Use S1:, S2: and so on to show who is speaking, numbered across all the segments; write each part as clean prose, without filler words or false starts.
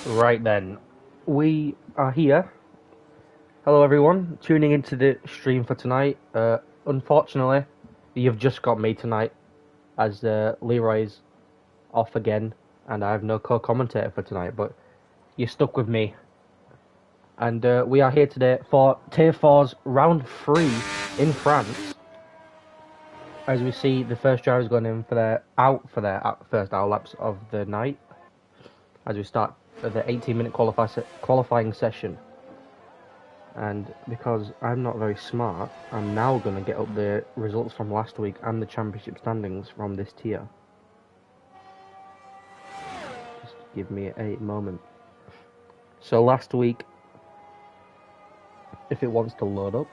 S1: Right then, we are here. Hello everyone, tuning into the stream for tonight. Unfortunately, you've just got me tonight, as Leroy's off again, and I have no co-commentator for tonight, but you're stuck with me. And we are here today for Tier 4's Round 3 in France. As we see, the first drivers going in for their first hour laps of the night, as we start the 18-minute qualifying session. And because I'm not very smart, I'm now going to get up the results from last week and the championship standings from this tier. Just give me a moment. So last week, if it wants to load up.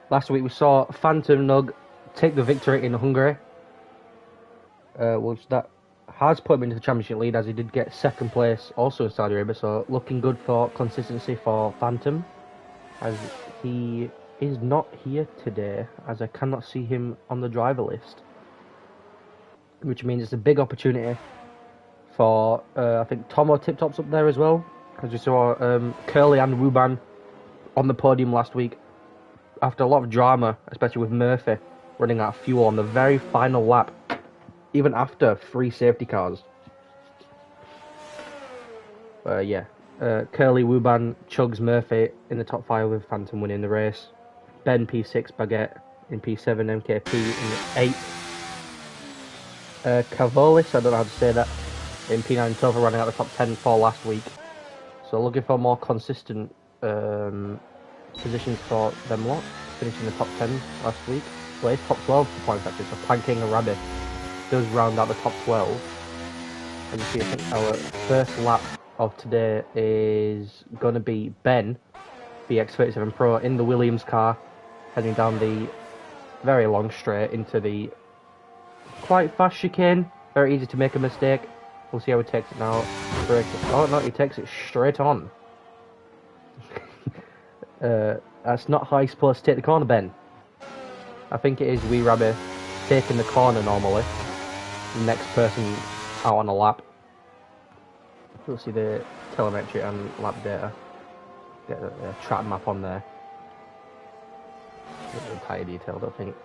S1: Last week we saw Phantom Nug take the victory in Hungary, which that has put him into the championship lead, as he did get second place also in Saudi Arabia, so looking good for consistency for Phantom, as he is not here today, as I cannot see him on the driver list, which means it's a big opportunity for I think Tomo Tip Top's up there as well, as we saw Curly and Ruban on the podium last week after a lot of drama, especially with Murphy running out of fuel on the very final lap, even after 3 safety cars. Curly, Wuban, Chugs, Murphy in the top 5 with Phantom winning the race. Ben P6, Baguette in P7, MKP in 8. Cavolis, I don't know how to say that, in P9, Tova running out the top 10 for last week. So looking for more consistent positions for them lot, finishing the top 10 last week. Well, it's top 12 for points actually, so Panking and Rabbit does round out the top 12. And you see, I think our first lap of today is going to be Ben, BX37 Pro, in the Williams car, heading down the very long straight into the quite fast chicane. Very easy to make a mistake. We'll see how he takes it now. Oh no, he takes it straight on. That's not how you're supposed to take the corner, Ben. I think it is Wee Rabbit taking the corner normally. The next person out on a lap. You'll see the telemetry and lap data. Get the track map on there. A bit entirely detailed, I think.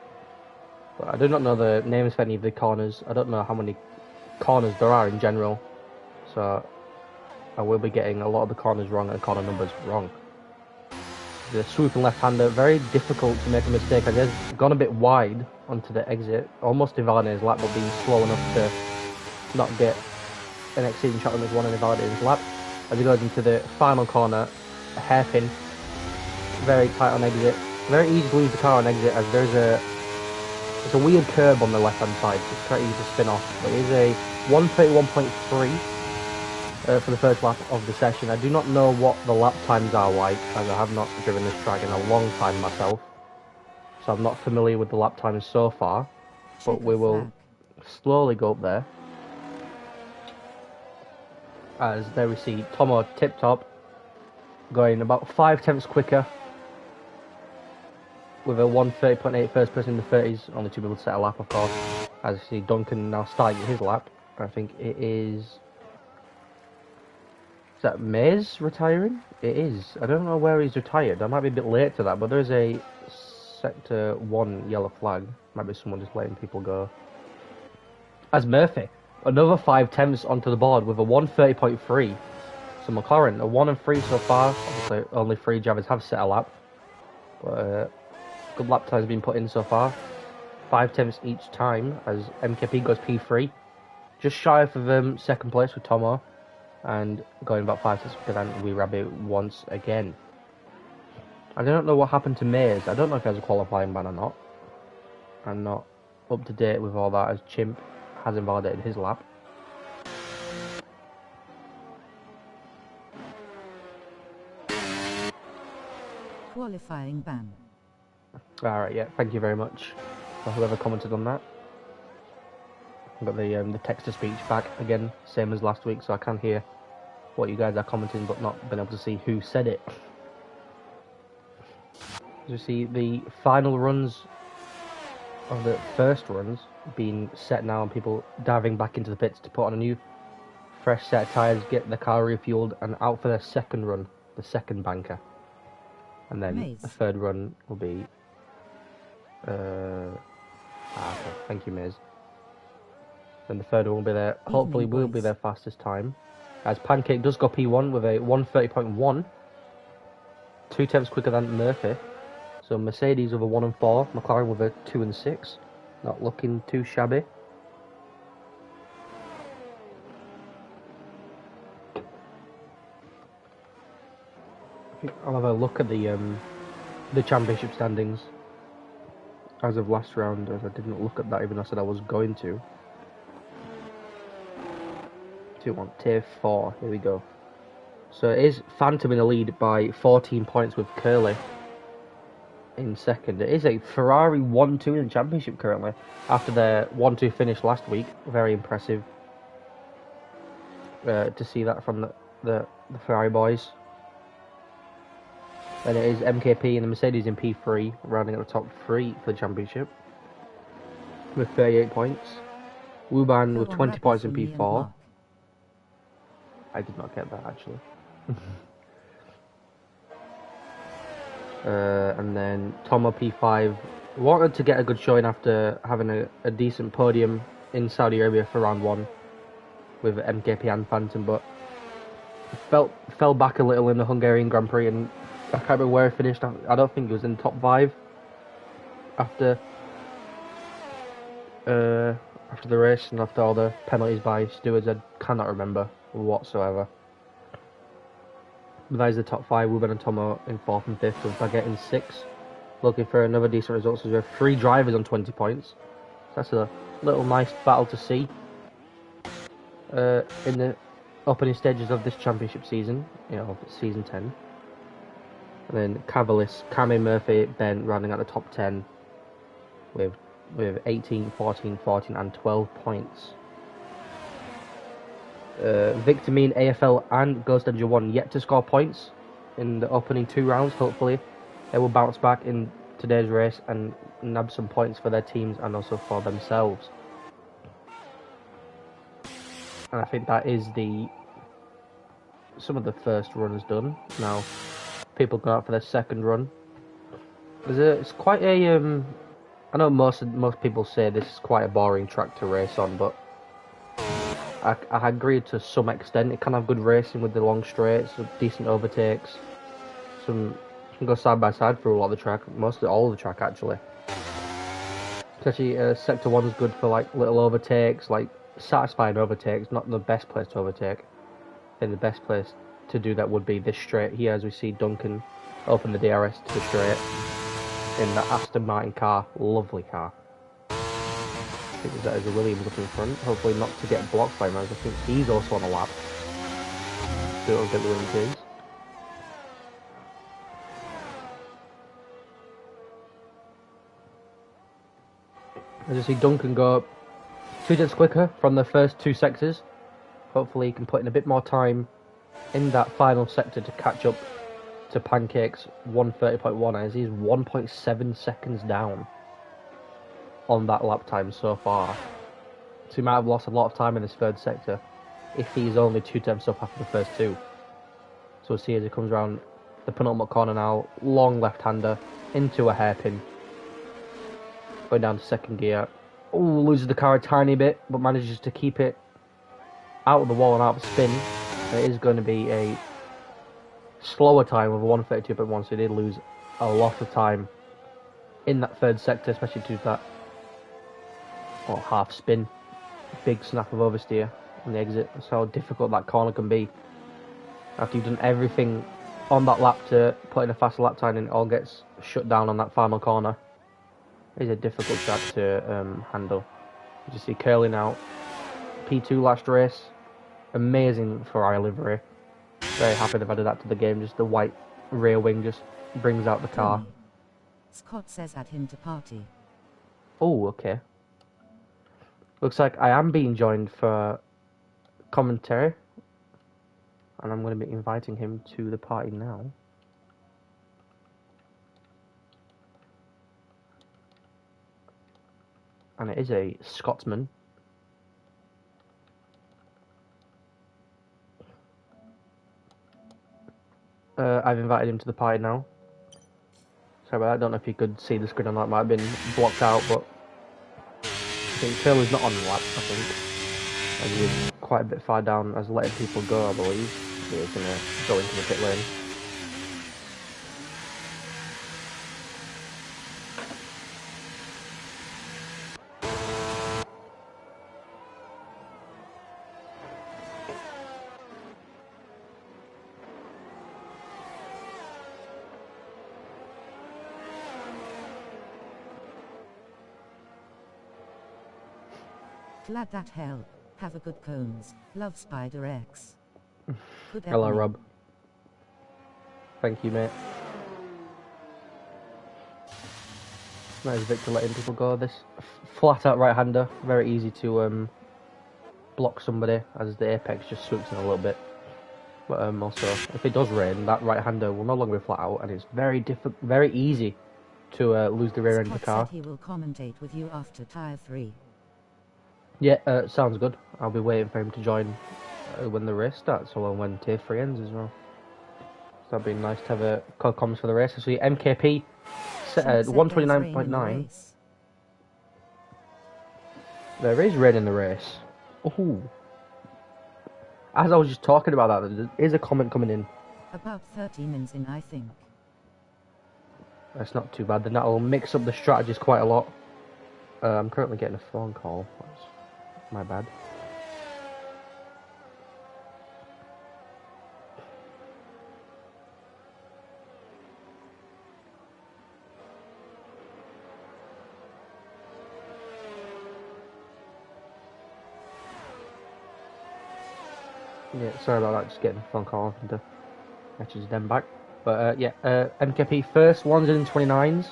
S1: But I do not know the names for any of the corners. I don't know how many corners there are in general. So I will be getting a lot of the corners wrong and corner numbers wrong. The swooping left-hander, very difficult to make a mistake. I guess gone a bit wide onto the exit, almost invalidating his lap, but being slow enough to not get an exceeding shot limit one and invalidating his lap. As he goes into the final corner, a hairpin, very tight on exit. Very easy to lose the car on exit, as it's a weird curb on the left-hand side, so it's quite easy to spin off. But it is a 1:31.3. For the first lap of the session. I do not know what the lap times are like, as I have not driven this track in a long time myself, so I'm not familiar with the lap times so far, but we will slowly go up there. As there we see Tomo Tip Top going about 5 tenths quicker with a 1:30.8 first person in the 30s, only 2 people to set a lap of course. As you see Duncan now starting his lap. I think it is... Is that Mays retiring? It is. I don't know where he's retired. I might be a bit late to that, but there's a Sector 1 yellow flag. Might be someone just letting people go. As Murphy, another 5 tenths onto the board with a 1:30.3. So McLaren, a 1 and 3 so far. Obviously, only 3 drivers have set a lap. But good lap times been put in so far. 5 tenths each time, as MKP goes P3. Just shy of second place with Tomo. And going about 5 tenths quicker than Wee Rabbit once again. I don't know what happened to Mays. I don't know if he has a qualifying ban or not. I'm not up to date with all that, as Chimp has invalidated his lap.
S2: Qualifying ban.
S1: Alright, yeah, thank you very much for whoever commented on that. I've got the text-to-speech back again, same as last week, so I can hear what you guys are commenting, but not been able to see who said it. As you see, the final runs of the first runs being set now, and people diving back into the pits to put on a new fresh set of tyres, get the car refueled, and out for their second run, the second banker. And then the third run will be... okay. Thank you, Miz. Then the third one will be there. Hopefully will be their fastest time. As Pancake does go P1 with a 1:30.1. 2 tenths quicker than Murphy. So Mercedes with a 1 and 4. McLaren with a 2 and 6. Not looking too shabby. I'll have a look at the championship standings as of last round, as I didn't look at that even though I said I was going to. 2-1, tier 4, here we go. So it is Phantom in the lead by 14 points with Curly in second. It is a Ferrari 1-2 in the championship currently, after their 1-2 finish last week. Very impressive to see that from the Ferrari boys. And it is MKP and the Mercedes in P3, rounding out the top 3 for the championship, with 38 points. Wuban with 20 points in P4. I did not get that, actually. And then Tomo P5 wanted to get a good showing after having a decent podium in Saudi Arabia for round 1 with MKP and Phantom, but fell back a little in the Hungarian Grand Prix, and I can't remember where he finished. I don't think he was in the top 5 after the race and after all the penalties by stewards. I cannot remember whatsoever. But that is the top 5. Wuban and Tomo in 4th and 5th, with Baguette in 6th. Looking for another decent result, so we have 3 drivers on 20 points. So that's a little nice battle to see in the opening stages of this championship season, of season 10. And then Cavalis, Cammy, Murphy, Ben rounding out the top 10 with 18, 14, 14 and 12 points. Victor Mean, AFL and Ghost Engine 1 yet to score points in the opening 2 rounds. Hopefully they will bounce back in today's race and nab some points for their teams and also for themselves. And I think that is some of the first runs done. Now people go out for their second run. It's quite a I know most people say this is quite a boring track to race on, but I agree to some extent. It can have good racing with the long straights, decent overtakes. You can go side by side through a lot of the track, all of the track actually. Especially sector 1 is good for like little overtakes, like satisfying overtakes. Not the best place to overtake. I think the best place to do that would be this straight here, as we see Duncan open the DRS to the straight in the Aston Martin car. Lovely car. I think that is a Williams up in front. Hopefully not to get blocked by him, as I think he's also on a lap. So it'll get the Williams is. As you see Duncan go 2 tenths quicker from the first 2 sectors. Hopefully he can put in a bit more time in that final sector to catch up to Pancake's 1:30.1, as he's 1.7 seconds down on that lap time so far. So he might have lost a lot of time in this third sector if he's only 2 tenths up after the first 2. So we'll see as he comes around the penultimate corner now, long left-hander into a hairpin. Going down to second gear. Oh, loses the car a tiny bit, but manages to keep it out of the wall and out of spin. And it is going to be a slower time of 1:32.1, so he did lose a lot of time in that third sector, especially to that half spin. Big snap of oversteer on the exit. That's how difficult that corner can be. After you've done everything on that lap to put in a faster lap time, and it all gets shut down on that final corner. It is a difficult track to handle. You just see Curly now. P2 last race. Amazing Ferrari livery. Very happy they've added that to the game. Just the white rear wing just brings out the car.
S2: Scott says add him to party.
S1: Oh, okay. Looks like I am being joined for commentary. And I'm going to be inviting him to the party now. And it is a Scotsman. I've invited him to the party now. Sorry about that, I don't know if you could see the screen on that, might have been blocked out, but I think Curly's not on the lap, I think. As he's quite a bit far down as letting people go, I believe. So he's going to go into the pit lane.
S2: Glad that hell. Have a good cones. Love Spider X. Good
S1: Hello,
S2: evening.
S1: Rob. Thank you, mate. Nice Victor letting people go. This flat out right-hander, very easy to block somebody as the apex just swoops in a little bit. But also, if it does rain, that right-hander will no longer be flat out, and it's very easy to lose the rear end of the car.
S2: Scott said he will commentate with you after Tier 3.
S1: Yeah, sounds good. I'll be waiting for him to join when the race starts, or when Tier 3 ends as well. So that'd be nice to have a comms for the race. So MKP set at 129.9. There is rain in the race. Ooh. As I was just talking about that, there is a comment coming in.
S2: About 30 minutes in, I think.
S1: That's not too bad. Then that'll mix up the strategies quite a lot. I'm currently getting a phone call. That's my bad. Yeah, sorry about that, just getting a phone call and to message them back. But yeah, MKP first 129s.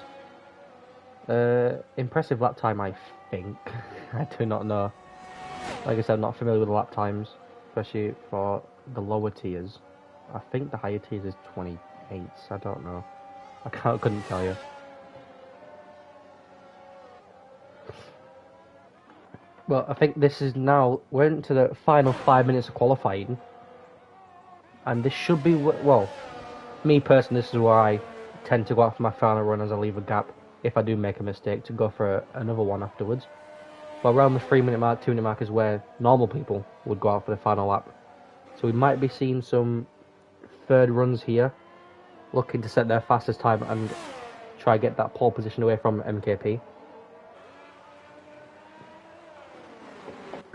S1: Impressive lap time, I think. I do not know. Like I said, I'm not familiar with the lap times, especially for the lower tiers. I think the higher tiers is 28s, I don't know. Couldn't tell you. Well, I think this is now, we're into the final 5 minutes of qualifying. And this should be, well, me personally, this is where I tend to go out for my final run as I leave a gap, if I do make a mistake, to go for another one afterwards. But around the 3 minute mark, 2 minute mark is where normal people would go out for the final lap. So we might be seeing some third runs here, looking to set their fastest time and try get that pole position away from MKP.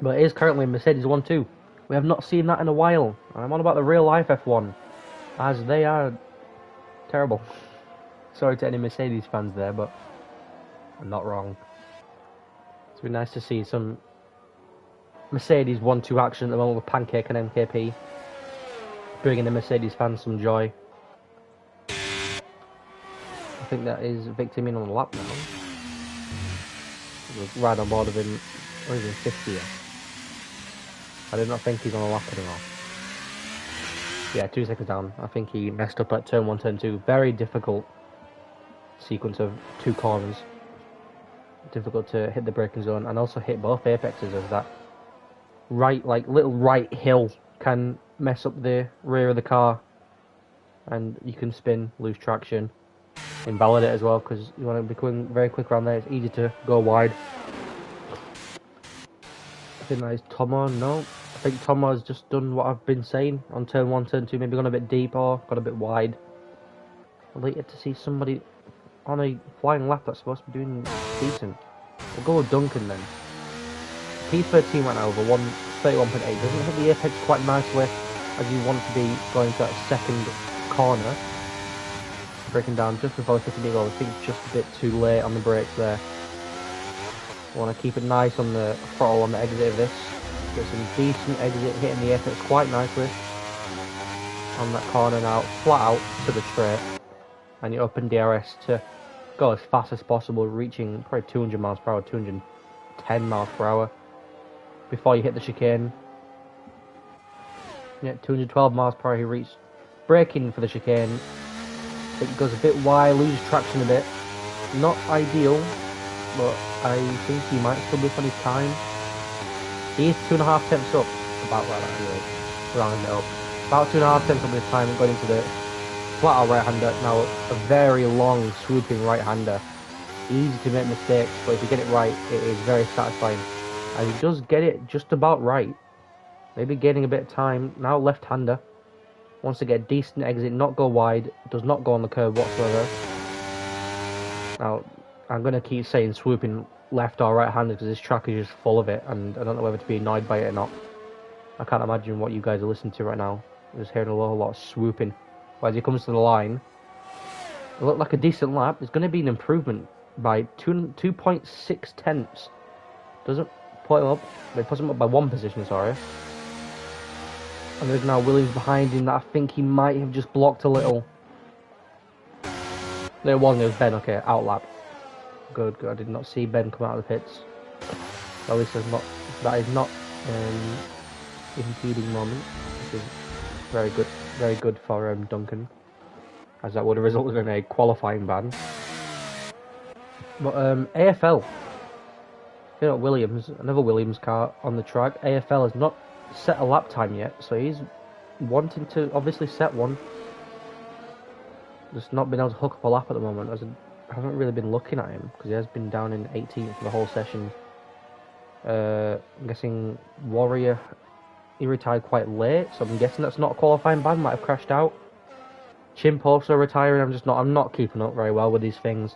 S1: But it is currently Mercedes 1-2. We have not seen that in a while. I'm on about the real life F1, as they are terrible. Sorry to any Mercedes fans there, but I'm not wrong. It's been nice to see some Mercedes 1-2 action at the moment with Pancake and MKP, bringing the Mercedes fans some joy. I think that is Victor in on the lap now. We'll ride on board of him, or is he 50th? I do not think he's on the lap anymore. Yeah, 2 seconds down. I think he messed up at turn 1, turn 2. Very difficult sequence of 2 corners. Difficult to hit the braking zone and also hit both apexes, as that right, like little right hill can mess up the rear of the car, and you can spin, lose traction, invalidate as well, because you want to be going very quick around there. It's easy to go wide. I think that is Tomo. No, I think Tomo has just done what I've been saying on turn 1, turn 2, maybe gone a bit deep or got a bit wide. I'd like to see somebody on a flying lap that's supposed to be doing decent. We'll go with Duncan then. P13 went over 131.8. Doesn't hit the apex quite nicely as you want to be going to that second corner. Breaking down just before the 50 meter goal. I think it's just a bit too late on the brakes there. Want to keep it nice on the throttle on the exit of this. Get some decent exit, hitting the apex quite nicely on that corner now, flat out to the straight, and you open DRS to go as fast as possible, reaching probably 200 miles per hour, 210 miles per hour before you hit the chicane. Yeah, 212 miles per hour he reached. Braking for the chicane, it goes a bit wide, loses traction a bit. Not ideal, but I think he might still be on his time. He is 2.5 tenths up, about like that anyway, rounding it up. About 2.5 tenths up his time going into the flat out right-hander. Now, a very long, swooping right-hander. Easy to make mistakes, but if you get it right, it is very satisfying. And he does get it just about right. Maybe gaining a bit of time. Now left-hander. Wants to get a decent exit, not go wide. Does not go on the curb whatsoever. Now, I'm going to keep saying swooping left or right-handed because this track is just full of it. And I don't know whether to be annoyed by it or not. I can't imagine what you guys are listening to right now. I'm just hearing a lot of swooping. But as he comes to the line, it looked like a decent lap. It's going to be an improvement by 2.6 tenths. Doesn't put him up. It puts him up by 1 position, sorry. And there's now Williams behind him that I think he might have just blocked a little. No, it wasn't. It was Ben. Okay, out lap. Good, good. I did not see Ben come out of the pits. At least that is not impeding moment, which is very good. Very good for Duncan, as that would have resulted in a qualifying ban. But AFL, you know, Williams, another Williams car on the track. AFL has not set a lap time yet, so he's wanting to obviously set one. Just not been able to hook up a lap at the moment. I haven't really been looking at him because he has been down in 18th for the whole session. I'm guessing Warrior, he retired quite late, so I'm guessing that's not a qualifying ban. Might have crashed out. Chimp also retiring. I'm not keeping up very well with these things.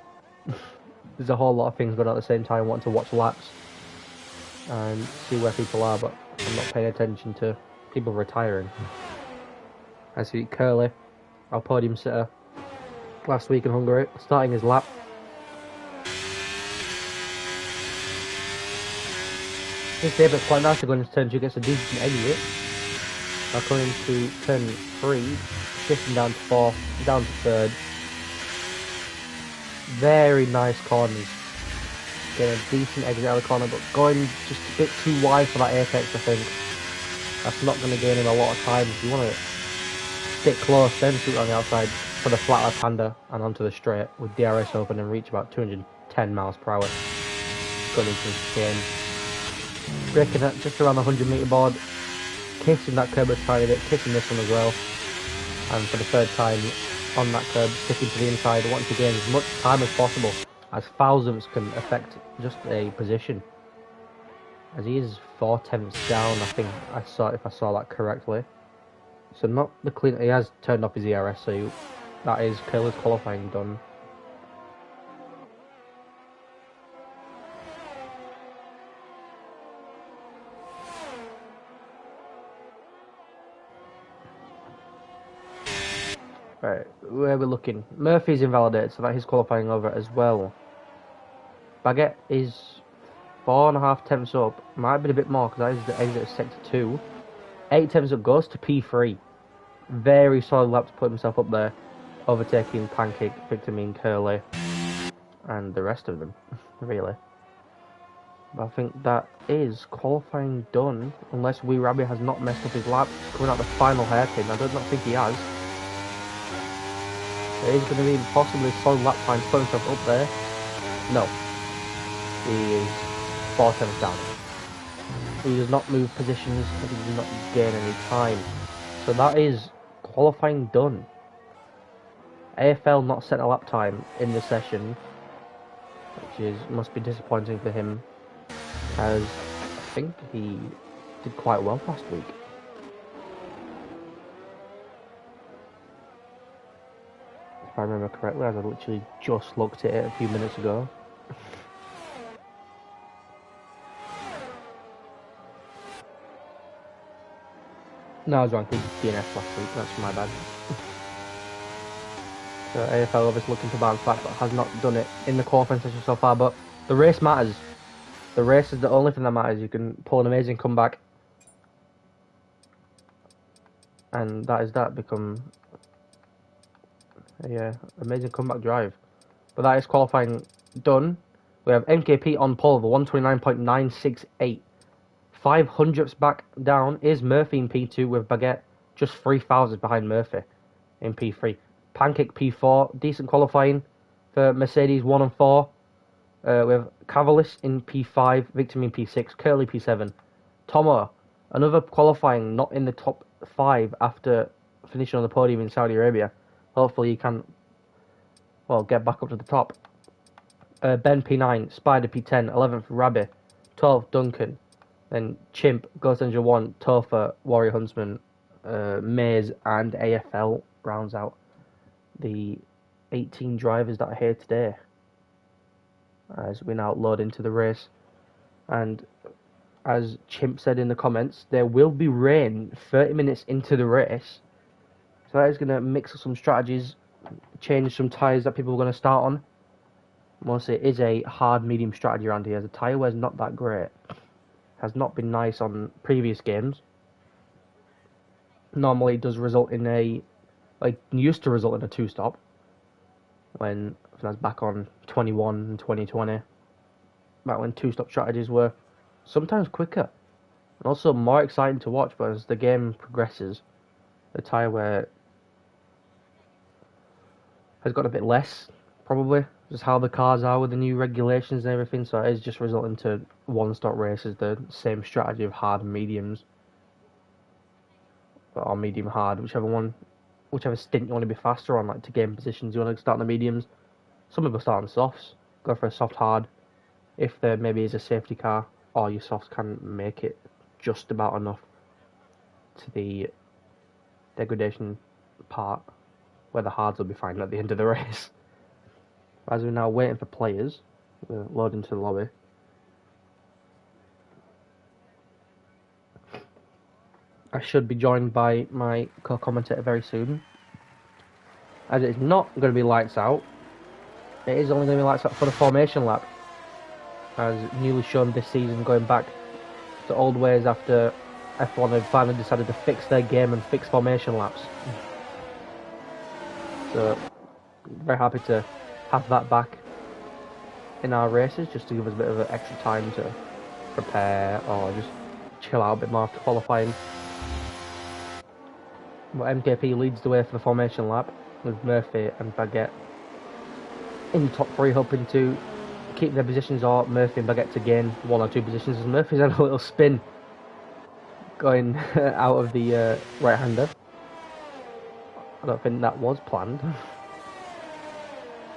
S1: There's a whole lot of things going on at the same time. Wanting to watch laps and see where people are, but I'm not paying attention to people retiring. I see Curly, our podium sitter, last week in Hungary, starting his lap. This debut's quite nice. Going into turn 2, gets a decent exit. Now coming into turn 3, shifting down to 4th, down to 3rd. Very nice corners. Getting a decent exit out of the corner, but going just a bit too wide for that apex, I think. That's not going to gain him a lot of time. If you want to stick close, then shoot on the outside for the flat left-hander and onto the straight with DRS open and reach about 210 miles per hour. Going into the game. Braking at just around the 100-metre board. Kissing that curb a tiny bit, kissing this one as well. And for the 3rd time on that curb, sticking to the inside, wanting to gain as much time as possible, as thousandths can affect just a position. As he is 4 tenths down, I think if I saw that correctly. So not the clean. He has turned off his ERS, so that is Curly's qualifying done. Right, where we're looking. Murphy's invalidated, so that is qualifying over as well. Baguette is 4.5 tenths up. Might be a bit more because that is the exit of sector 2. 8 tenths up, goes to P3. Very solid lap to put himself up there, overtaking Pancake, Victorine, Curly, and the rest of them, really. But I think that is qualifying done, unless Wee Rabbi has not messed up his lap, coming out the final hairpin. I do not think he has. There is going to be possibly a solid lap time to put himself up there. No. He is 4 tenths down. He does not move positions, he does not gain any time. So that is qualifying done. AFL not set a lap time in the session, which must be disappointing for him, as I think he did quite well last week. If I remember correctly, as I literally just looked at it a few minutes ago. No, I was wrong. He did DNF last week. That's my bad. So AFL obviously looking to bounce back, but has not done it in the qualifying session so far. But the race matters. The race is the only thing that matters. You can pull an amazing comeback, and that is that. Become a amazing comeback drive. But that is qualifying done. We have MKP on pole of 129.968. 500ths back down is Murphy in P2 with Baguette just 3 thousandths behind Murphy in P3. Pancake P4, decent qualifying for Mercedes 1 and 4. We have Cavalis in P5, Victor in P6, Curly P7. Tomo, another qualifying not in the top 5 after finishing on the podium in Saudi Arabia. Hopefully he can, well, get back up to the top. Ben P9, Spider P10, 11th Rabbi, 12th Duncan, then Chimp, Ghost Angel 1, Topher, Warrior Huntsman, Maze, and AFL rounds out the 18 drivers that are here today. As we now load into the race. And as Chimp said in the comments, there will be rain 30 minutes into the race. So that is going to mix up some strategies, change some tyres that people are going to start on. Mostly it is a hard medium strategy around here. The tyre wear is not that great. Has not been nice on previous games. Normally it does result in used to result in a 2-stop. When I was back on 21 and 2020. Back when 2-stop strategies were sometimes quicker. And also more exciting to watch, but as the game progresses, the tyre wear has got a bit less, probably. Just how the cars are with the new regulations and everything, so it is just resulting to one-stop races, the same strategy of hard and mediums. Or medium hard, whichever stint you want to be faster on, like to gain positions, you want to start on the mediums. Some people start on softs, go for a soft hard, if there maybe is a safety car, or your softs can make it just about enough to the degradation part, where the hards will be fine at the end of the race. As we're now waiting for players, we're loading to the lobby. I should be joined by my co-commentator very soon. As it's not going to be lights out, it is only going to be lights out for the formation lap. As newly shown this season, going back to old ways after F1 had finally decided to fix their game and fix formation laps. So, very happy to have that back in our races, just to give us a bit of extra time to prepare or just chill out a bit more after qualifying. But MKP leads the way for the formation lap with Murphy and Baguette in the top 3, hoping to keep their positions, or Murphy and Baguette to gain 1 or 2 positions, as Murphy's had a little spin going out of the right-hander. I don't think that was planned.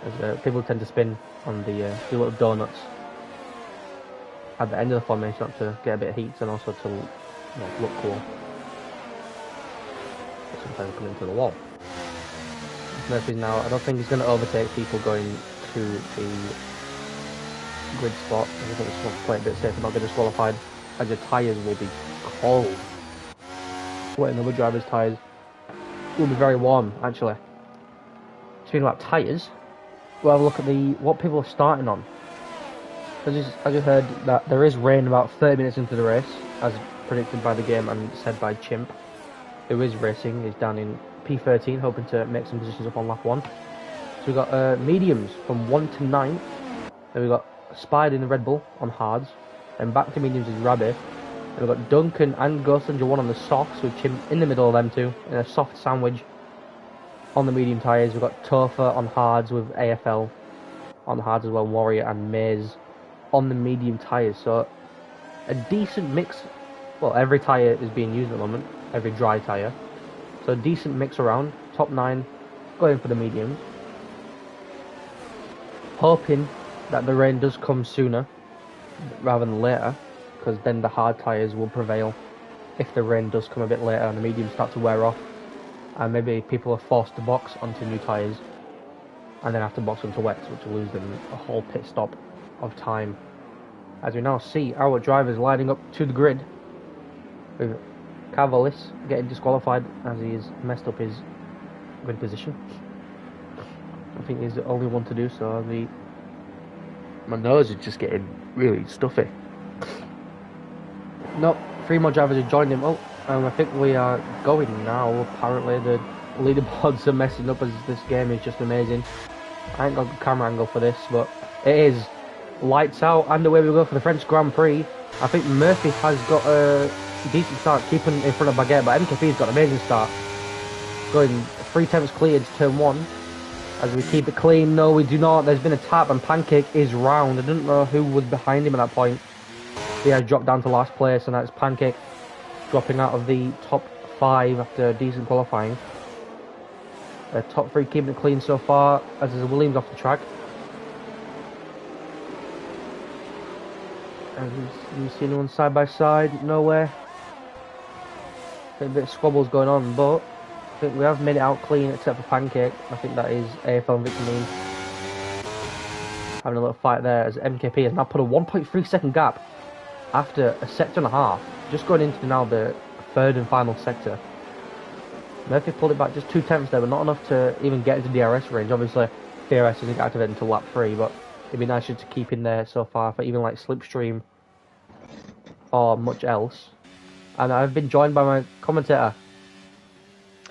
S1: As people tend to spin on the little donuts at the end of the formation up to get a bit of heat and also to look cool. But sometimes come into the wall. Murphy's now, I don't think he's going to overtake people going to the grid spot. I think it's going to play a bit safe and not get disqualified, as your tyres will be cold. Waiting other drivers' tyres will be very warm, actually. Speaking about tyres, we'll have a look at what people are starting on. As you heard, that there is rain about 30 minutes into the race, as predicted by the game and said by Chimp, who is racing. He's down in P13, hoping to make some positions up on lap 1. So we've got mediums from 1 to 9. Then we've got Spider in the Red Bull on hards. And back to mediums is Rabbit. And we've got Duncan and Ghost Angel 1 on the softs, with Chimp in the middle of them two, in a soft sandwich on the medium tyres. We've got Topher on hards with AFL on the hards as well, Warrior and Maze on the medium tyres. So a decent mix. Well, every tyre is being used at the moment, every dry tyre. So a decent mix around. Top 9 going for the mediums. Hoping that the rain does come sooner rather than later, because then the hard tyres will prevail if the rain does come a bit later and the mediums start to wear off, and maybe people are forced to box onto new tyres and then have to box onto wets, which will lose them a whole pit stop of time. As we now see our drivers lining up to the grid, with Cavalis getting disqualified as he has messed up his grid position. I think he's the only one to do so. My nose is just getting really stuffy. No, 3 more drivers have joined him. Oh, I think we are going now. Apparently the leaderboards are messing up, as this game is just amazing. I ain't got the camera angle for this, but it is lights out, and away we go for the French Grand Prix. I think Murphy has got a decent start, keeping in front of Baguette, but MKP's got an amazing start. Going 3 tenths clear to turn 1. As we keep it clean. No, we do not. There's been a tap, and Pancake is round. I didn't know who was behind him at that point. He has dropped down to last place, and that's Pancake dropping out of the top 5 after decent qualifying. Top three keeping it clean so far, as is Williams off the track. And you see anyone side by side? Nowhere. A bit of squabbles going on, but I think we have made it out clean except for Pancake. I think that is AFL and Victor Mean having a little fight there as MKP has now put a 1.3 second gap after a sector and a half, just going into now the third and final sector. Murphy pulled it back just 2/10 there, but not enough to even get into DRS range. Obviously, DRS doesn't get activated until lap 3, but it'd be nice just to keep in there so far for even like Slipstream or much else. And I've been joined by my commentator,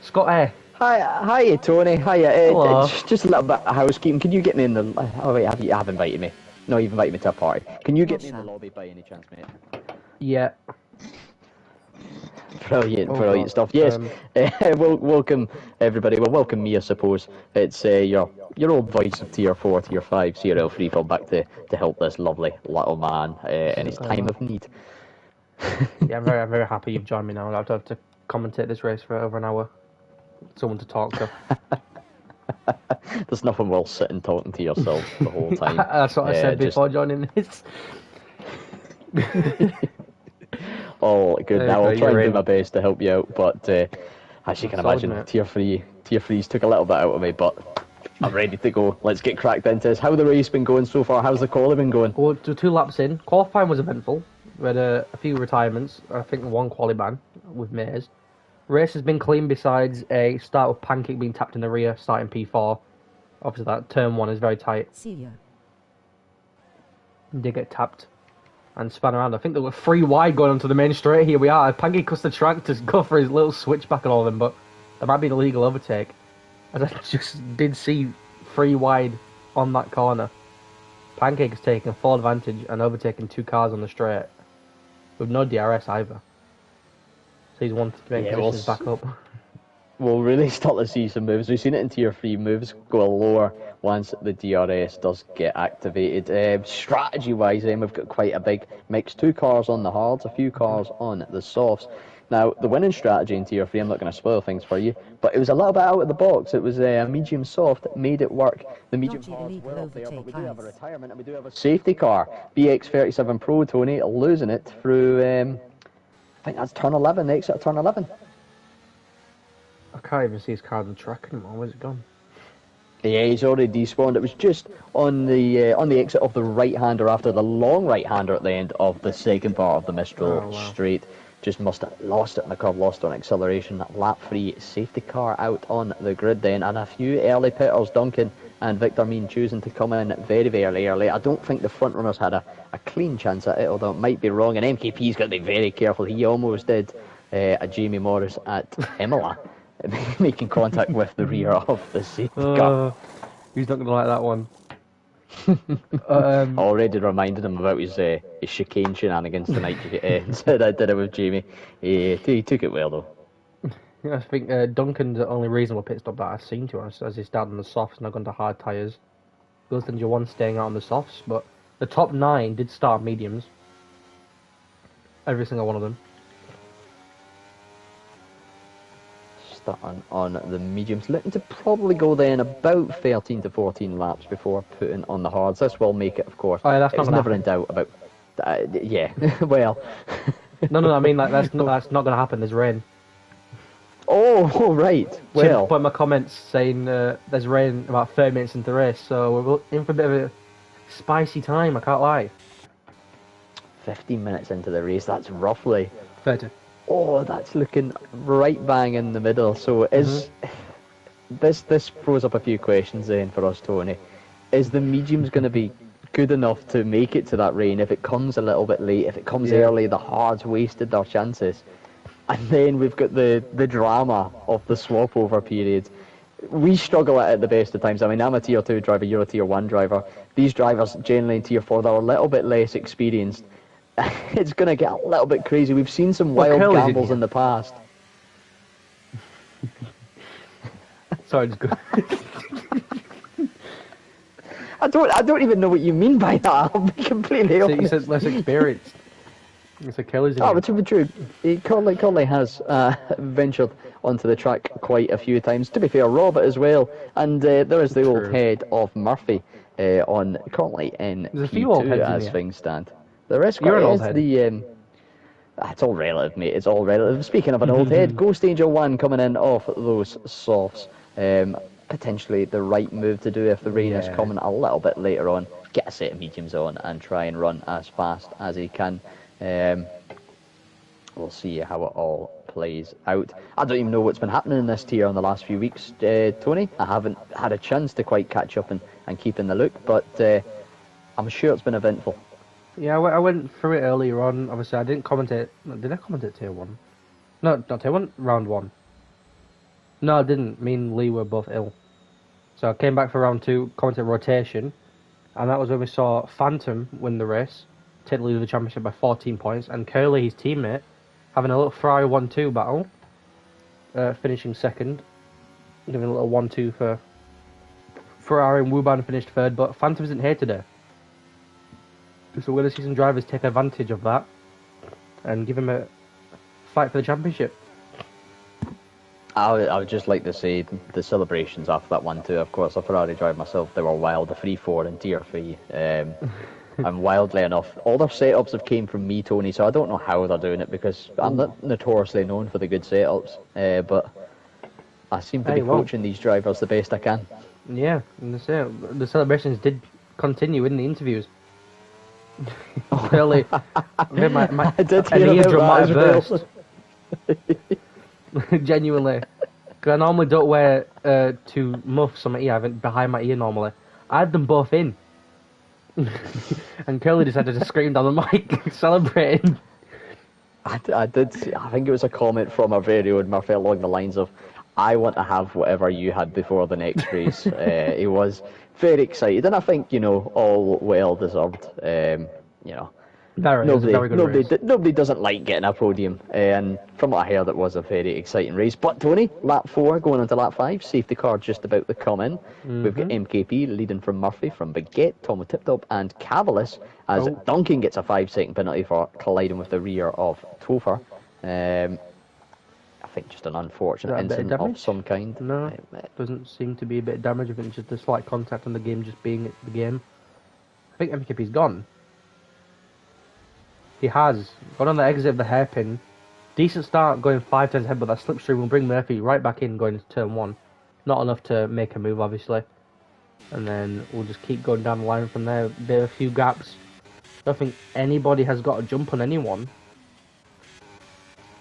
S1: Scott A.
S3: Hi, Tony. Hiya.
S1: Hello.
S3: Just a little bit of housekeeping. Can you get me in the? Oh wait, you have invited me. No, you've invited me to a party. Can you get me in the lobby by any chance, mate?
S1: Yeah.
S3: Brilliant stuff. Yes, welcome everybody. Well, welcome me, I suppose. It's your old voice of Tier 4, Tier 5, CRL III come back to help this lovely little man in his time of need.
S1: Yeah, I'm very happy you've joined me now. I'll have to commentate this race for over an hour. Someone to talk to.
S3: There's nothing worse sitting talking to yourself the whole time.
S1: That's what I said before joining this.
S3: Oh, good. Now I'll try and do my best to help you out, but as you can imagine,
S1: mate.
S3: Tier 3's took a little bit out of me, but I'm ready to go. Let's get cracked into this. How's the race been going so far? How's the quali been going?
S1: Well, 2 laps in. Qualifying was eventful. We had a few retirements. I think one quali ban with Mays. Race has been clean besides a start with Pancake being tapped in the rear, starting P4. Obviously that turn 1 is very tight.
S2: See ya.
S1: Did get tapped and span around. I think there were 3 wide going onto the main straight. Here we are. Pancake cuts the track to go for his little switchback and all of them, but there might be an illegal overtake. As I just did see 3 wide on that corner. Pancake has taken full advantage and overtaken 2 cars on the straight with no DRS either. So he's wanted to make conditions back up.
S3: We'll really start to see some moves. We've seen it in Tier 3, moves go lower once the DRS does get activated. Strategy-wise, we've got quite a big mix. 2 cars on the hards, a few cars on the softs. Now, the winning strategy in Tier 3, I'm not going to spoil things for you, but it was a little bit out of the box. It was a medium soft that made it work. The medium hards were up there, but we do have a retirement and we do have a safety car. BX37 Pro, Tony, losing it through, I think that's turn 11, the exit of turn 11.
S1: I can't even see his car on the track anymore. Where's it gone?
S3: Yeah, he's already despawned. It was just on the exit of the right-hander after the long right-hander at the end of the second part of the Mistral straight. Just must have lost it in the curve, lost on acceleration. Lap 3 safety car out on the grid then, and a few early pitters, Duncan and Victor Mean choosing to come in very early. I don't think the front runners had a clean chance at it, although it might be wrong, and MKP's got to be very careful. He almost did a Jamie Morris at Imola, making contact with the rear of the safety car.
S1: He's not going to like that one.
S3: Already reminded him about his chicane shenanigans tonight. Said I did it with Jamie. He took it well though.
S1: I think Duncan's the only reasonable pit stop that I've seen, to us, as he started on the softs and now gone to hard tyres. Wilson Danger 1 staying out on the softs, but the top 9 did start mediums. Every single one of them.
S3: Starting on the mediums, looking to probably go then about 13 to 14 laps before putting on the hards. This will make it, of course.
S1: Oh, yeah, that's
S3: it's never in doubt about. Yeah, well.
S1: No. I mean, like that's not going to happen. There's rain.
S3: Oh, right. Well,
S1: put in my comments saying there's rain about 30 minutes into the race, so we're in for a bit of a spicy time. I can't lie. 15
S3: minutes into the race. That's roughly
S1: 30.
S3: Oh, that's looking right bang in the middle. So is this throws up a few questions then for us, Tony. Is the mediums going to be good enough to make it to that rain? If it comes a little bit late, if it comes early, the hards wasted their chances. And then we've got the drama of the swap over period. We struggle at it the best of times. I mean, I'm a Tier 2 driver, you're a Tier 1 driver. These drivers generally in Tier 4, they're a little bit less experienced. It's going to get a little bit crazy. We've seen some wild gambles in the past.
S1: Sorry, just go.
S3: I don't even know what you mean by that. I'll be completely honest.
S1: You said less experienced. It's a Kelly's.
S3: Oh, but to be true, Conley has ventured onto the track quite a few times. To be fair, Robert as well. And there is the old
S1: True.
S3: head of Murphy on currently in
S1: There's a few old
S3: P2
S1: heads in
S3: as
S1: here.
S3: things stand. There is
S1: You're
S3: quite
S1: an old
S3: is
S1: head.
S3: it's all relative, mate. It's all relative. Speaking of an old head, Ghost Angel 1 coming in off those softs. Potentially the right move to do if the rain is
S1: Yeah.
S3: coming a little bit later on. Get a set of mediums on and try and run as fast as he can. We'll see how it all plays out. I don't even know what's been happening in this tier in the last few weeks, Tony. I haven't had a chance to quite catch up and keep in the look, but I'm sure it's been eventful.
S1: Yeah, I went through it earlier on. Obviously, I didn't commentate. Did I commentate tier 1? No, not tier 1, round 1. No, I didn't. Me and Lee were both ill. So I came back for round 2, commentated rotation, and that was when we saw Phantom win the race, take the lead of the championship by 14 points, and Curly, his teammate, having a little Ferrari 1-2 battle, finishing second, giving a little 1-2 for Ferrari, and Wuban finished third, but Phantom isn't here today. So we're going to see some drivers take advantage of that and give him a fight for the championship.
S3: I would just like to say the celebrations after that 1-2, of course, a Ferrari driver myself, they were wild. The 3-4 and tier 3. And wildly enough, all their setups have came from me, Tony, so I don't know how they're doing it because I'm not notoriously known for the good setups, but I seem to be coaching these drivers the best I can.
S1: Yeah, and the celebrations did continue in the interviews. Really, my
S3: I did
S1: an
S3: hear
S1: eardrum
S3: about
S1: might
S3: that
S1: have
S3: as well.
S1: burst. Genuinely. Because I normally don't wear two muffs on my ear. I have it behind my ear normally. I had them both in. And Curly decided to scream down the mic, celebrating.
S3: I did see, I think it was a comment from our very own Murphy along the lines of, I want to have whatever you had before the next race. He was very excited, and I think, all well deserved. Nobody doesn't like getting a podium, and from what I heard, it was a very exciting race. But Tony, lap 4 going into lap 5, safety car just about to come in. We've got MKP leading from Murphy, from Baguette, Tomo Tiptop, and Cavalis, as Duncan gets a 5-second penalty for colliding with the rear of Topher. I think just an unfortunate incident of some kind.
S1: No, doesn't seem to be a bit of damage. I think it's just a slight contact on the game, just being the game. I think MKP's gone. He has gone on the exit of the hairpin. Decent start, going 5 turns ahead, but that slipstream will bring Murphy right back in, going into turn 1. Not enough to make a move, obviously. And then we'll just keep going down the line from there. There are a few gaps. I don't think anybody has got a jump on anyone.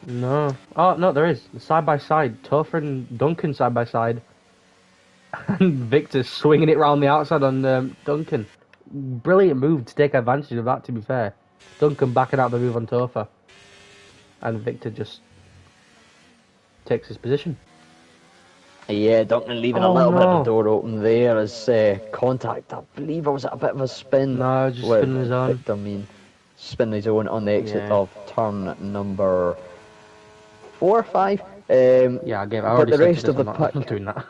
S1: No. Oh, no, there is. Side by side. Topher and Duncan side by side. And Victor swinging it round the outside on Duncan. Brilliant move to take advantage of that, to be fair. Duncan backing out the move on Topher. And Victor just takes his position.
S3: Yeah, Duncan leaving a little bit of a door open there as contact. I believe it was a bit of a spin.
S1: No, just spinning his own.
S3: Victor, spinning his own on the exit of turn number 4 or 5.
S1: Yeah, I already
S3: but the rest of the
S1: pack.
S3: pack,
S1: I'm not doing that.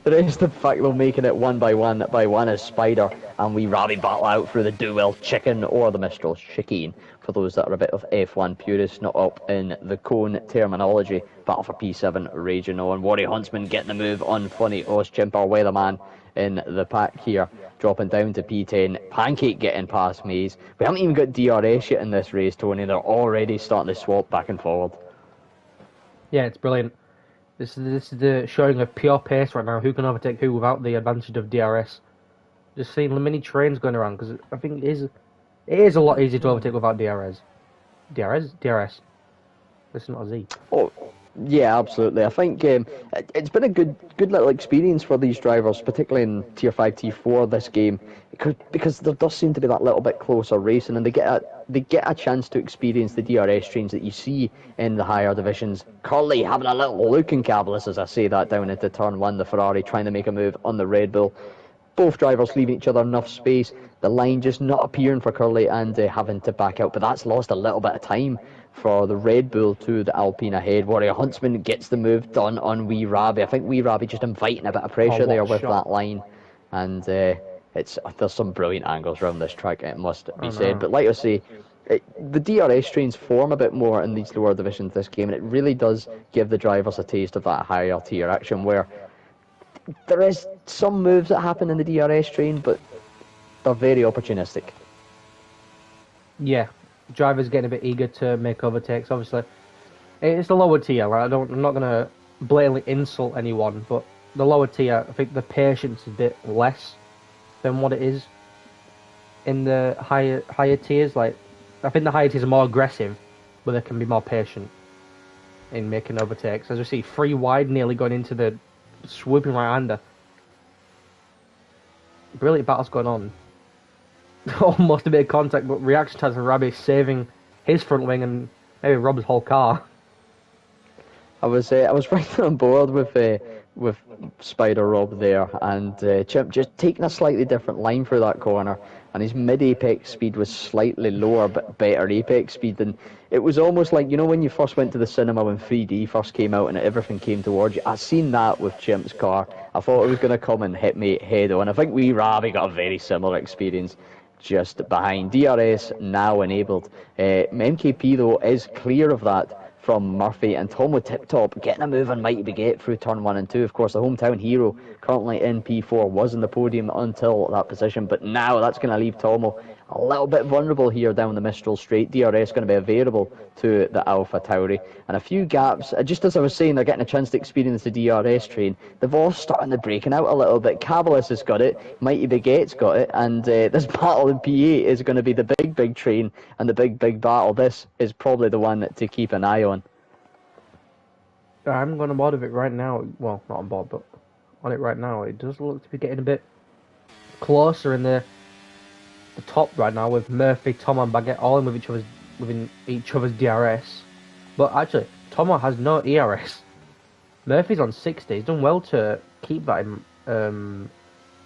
S3: the rest of the pack, they're making it one by one as Spider and we Robbie battle out through the dual chicken or the Mistral chicane. For those that are a bit of F1 purists, not up in the cone terminology. Battle for P7 raging on. Warrior Huntsman getting the move on Funny Chimper Weatherman in the pack here, dropping down to P10. Pancake getting past Maze. We haven't even got DRS yet in this race, Tony. They're already starting to swap back and forward.
S1: Yeah, it's brilliant. This is the showing of pure pace right now. Who can overtake who without the advantage of DRS? Just seeing the mini trains going around, because I think it is a lot easier to overtake without DRS. DRS. This is not a Z.
S3: Oh, yeah, absolutely. I think it's been a good little experience for these drivers, particularly in Tier 5, Tier 4 this game, because there does seem to be that little bit closer racing, and they get a chance to experience the DRS trains that you see in the higher divisions. Curly having a little look in Cavalis, as I say that, down into turn 1, the Ferrari trying to make a move on the Red Bull. Both drivers leaving each other enough space. The line just not appearing for Curly and having to back out. But that's lost a little bit of time for the Red Bull to the Alpine ahead. Warrior Huntsman gets the move done on Wee Rabbi. I think Wee Rabbi just inviting a bit of pressure there with that line. And there's some brilliant angles around this track, it must be said. But like I say, The DRS trains form a bit more in these lower divisions this game, and it really does give the drivers a taste of that higher tier action, where there is some moves that happen in the DRS train, but they're very opportunistic.
S1: Yeah, drivers getting a bit eager to make overtakes. Obviously, it's the lower tier. Right? I'm not gonna blatantly insult anyone, but the lower tier, I think the patience is a bit less than what it is in the higher tiers. Like, I think the higher tiers are more aggressive, but they can be more patient in making overtakes. As we see, 3 wide, nearly going into the swooping right-hander. Brilliant battles going on. Almost a bit of contact, but reaction time to Rabi saving his front wing and maybe Rob's whole car.
S3: I was right on board with Spider Rob there, and Chimp just taking a slightly different line through that corner, and his mid-apex speed was slightly lower but better apex speed. And it was almost like, you know, when you first went to the cinema when 3D first came out and everything came towards you. I seen that with Chimp's car. I thought it was going to come and hit me head on. I think we Ravi got a very similar experience just behind. DRS now enabled. MKP though is clear of that from Murphy, and Tomo Tip Top getting a move on Mighty Baguette through turn 1 and 2. Of course, the hometown hero currently in P4 was in the podium until that position, but now that's going to leave Tomo a little bit vulnerable here down the Mistral Straight. DRS going to be available to the Alpha Tauri, and a few gaps. Just as I was saying, they're getting a chance to experience the DRS train. They've all starting to breaking out a little bit. Cavalis has got it, Mighty Baguette's got it, and this battle in P8 is going to be the big train and the big battle. This is probably the one to keep an eye on.
S1: I'm on board with it right now. Well, not on board, but on it right now. It does look to be getting a bit closer in the top right now, with Murphy, Tomo, and Baguette all in within each other's DRS. But actually, Tomo has no ERS. Murphy's on 60. He's done well to keep that in,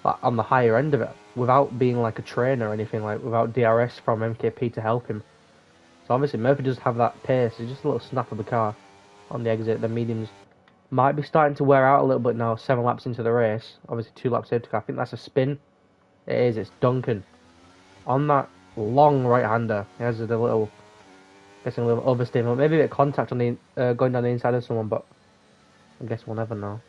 S1: like on the higher end of it, without being like a trainer or anything, like without DRS from MKP to help him. So obviously Murphy does have that pace. It's just a little snap of the car on the exit. The mediums might be starting to wear out a little bit now, 7 laps into the race. Obviously 2 laps safety car. I think that's a spin. It is. It's Duncan on that long right-hander. He has a little oversteer, maybe a bit of contact on the going down the inside of someone, but I guess we'll never know.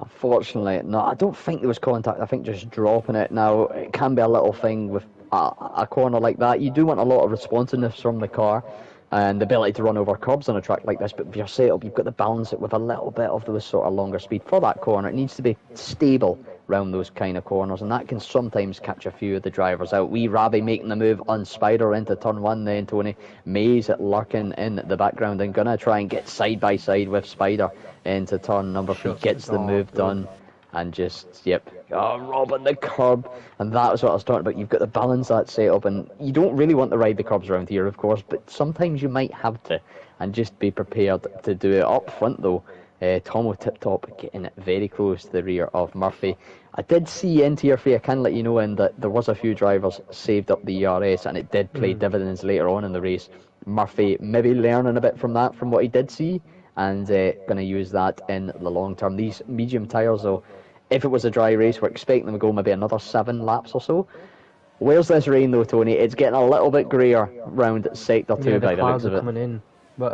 S3: Unfortunately, no, I don't think there was contact. I think just dropping it. Now, it can be a little thing with a corner like that. You do want a lot of responsiveness from the car and the ability to run over curbs on a track like this, but with your setup, you've got to balance it with a little bit of those sort of longer speed for that corner. It needs to be stable round those kind of corners, and that can sometimes catch a few of the drivers out. Wee Ravi making the move on Spider into turn 1 then, Tony. Mays lurking in the background and gonna try and get side by side with Spider into turn number 3, gets the move done, and just, robbing the curb. And that's what I was talking about. You've got to balance that setup, and you don't really want to ride the curbs around here, of course, but sometimes you might have to, and just be prepared to do it. Up front though, Tomo Tip Top getting very close to the rear of Murphy. I did see in Tier 3, I can let you know, in that there was a few drivers saved up the ERS, and it did play dividends later on in the race. Murphy maybe learning a bit from that, from what he did see, and going to use that in the long term. These medium tyres though, if it was a dry race, we're expecting them to go maybe another 7 laps or so. Where's this rain though, Tony? It's getting a little bit greyer round Sector 2 by the looks of it.
S1: Coming in. But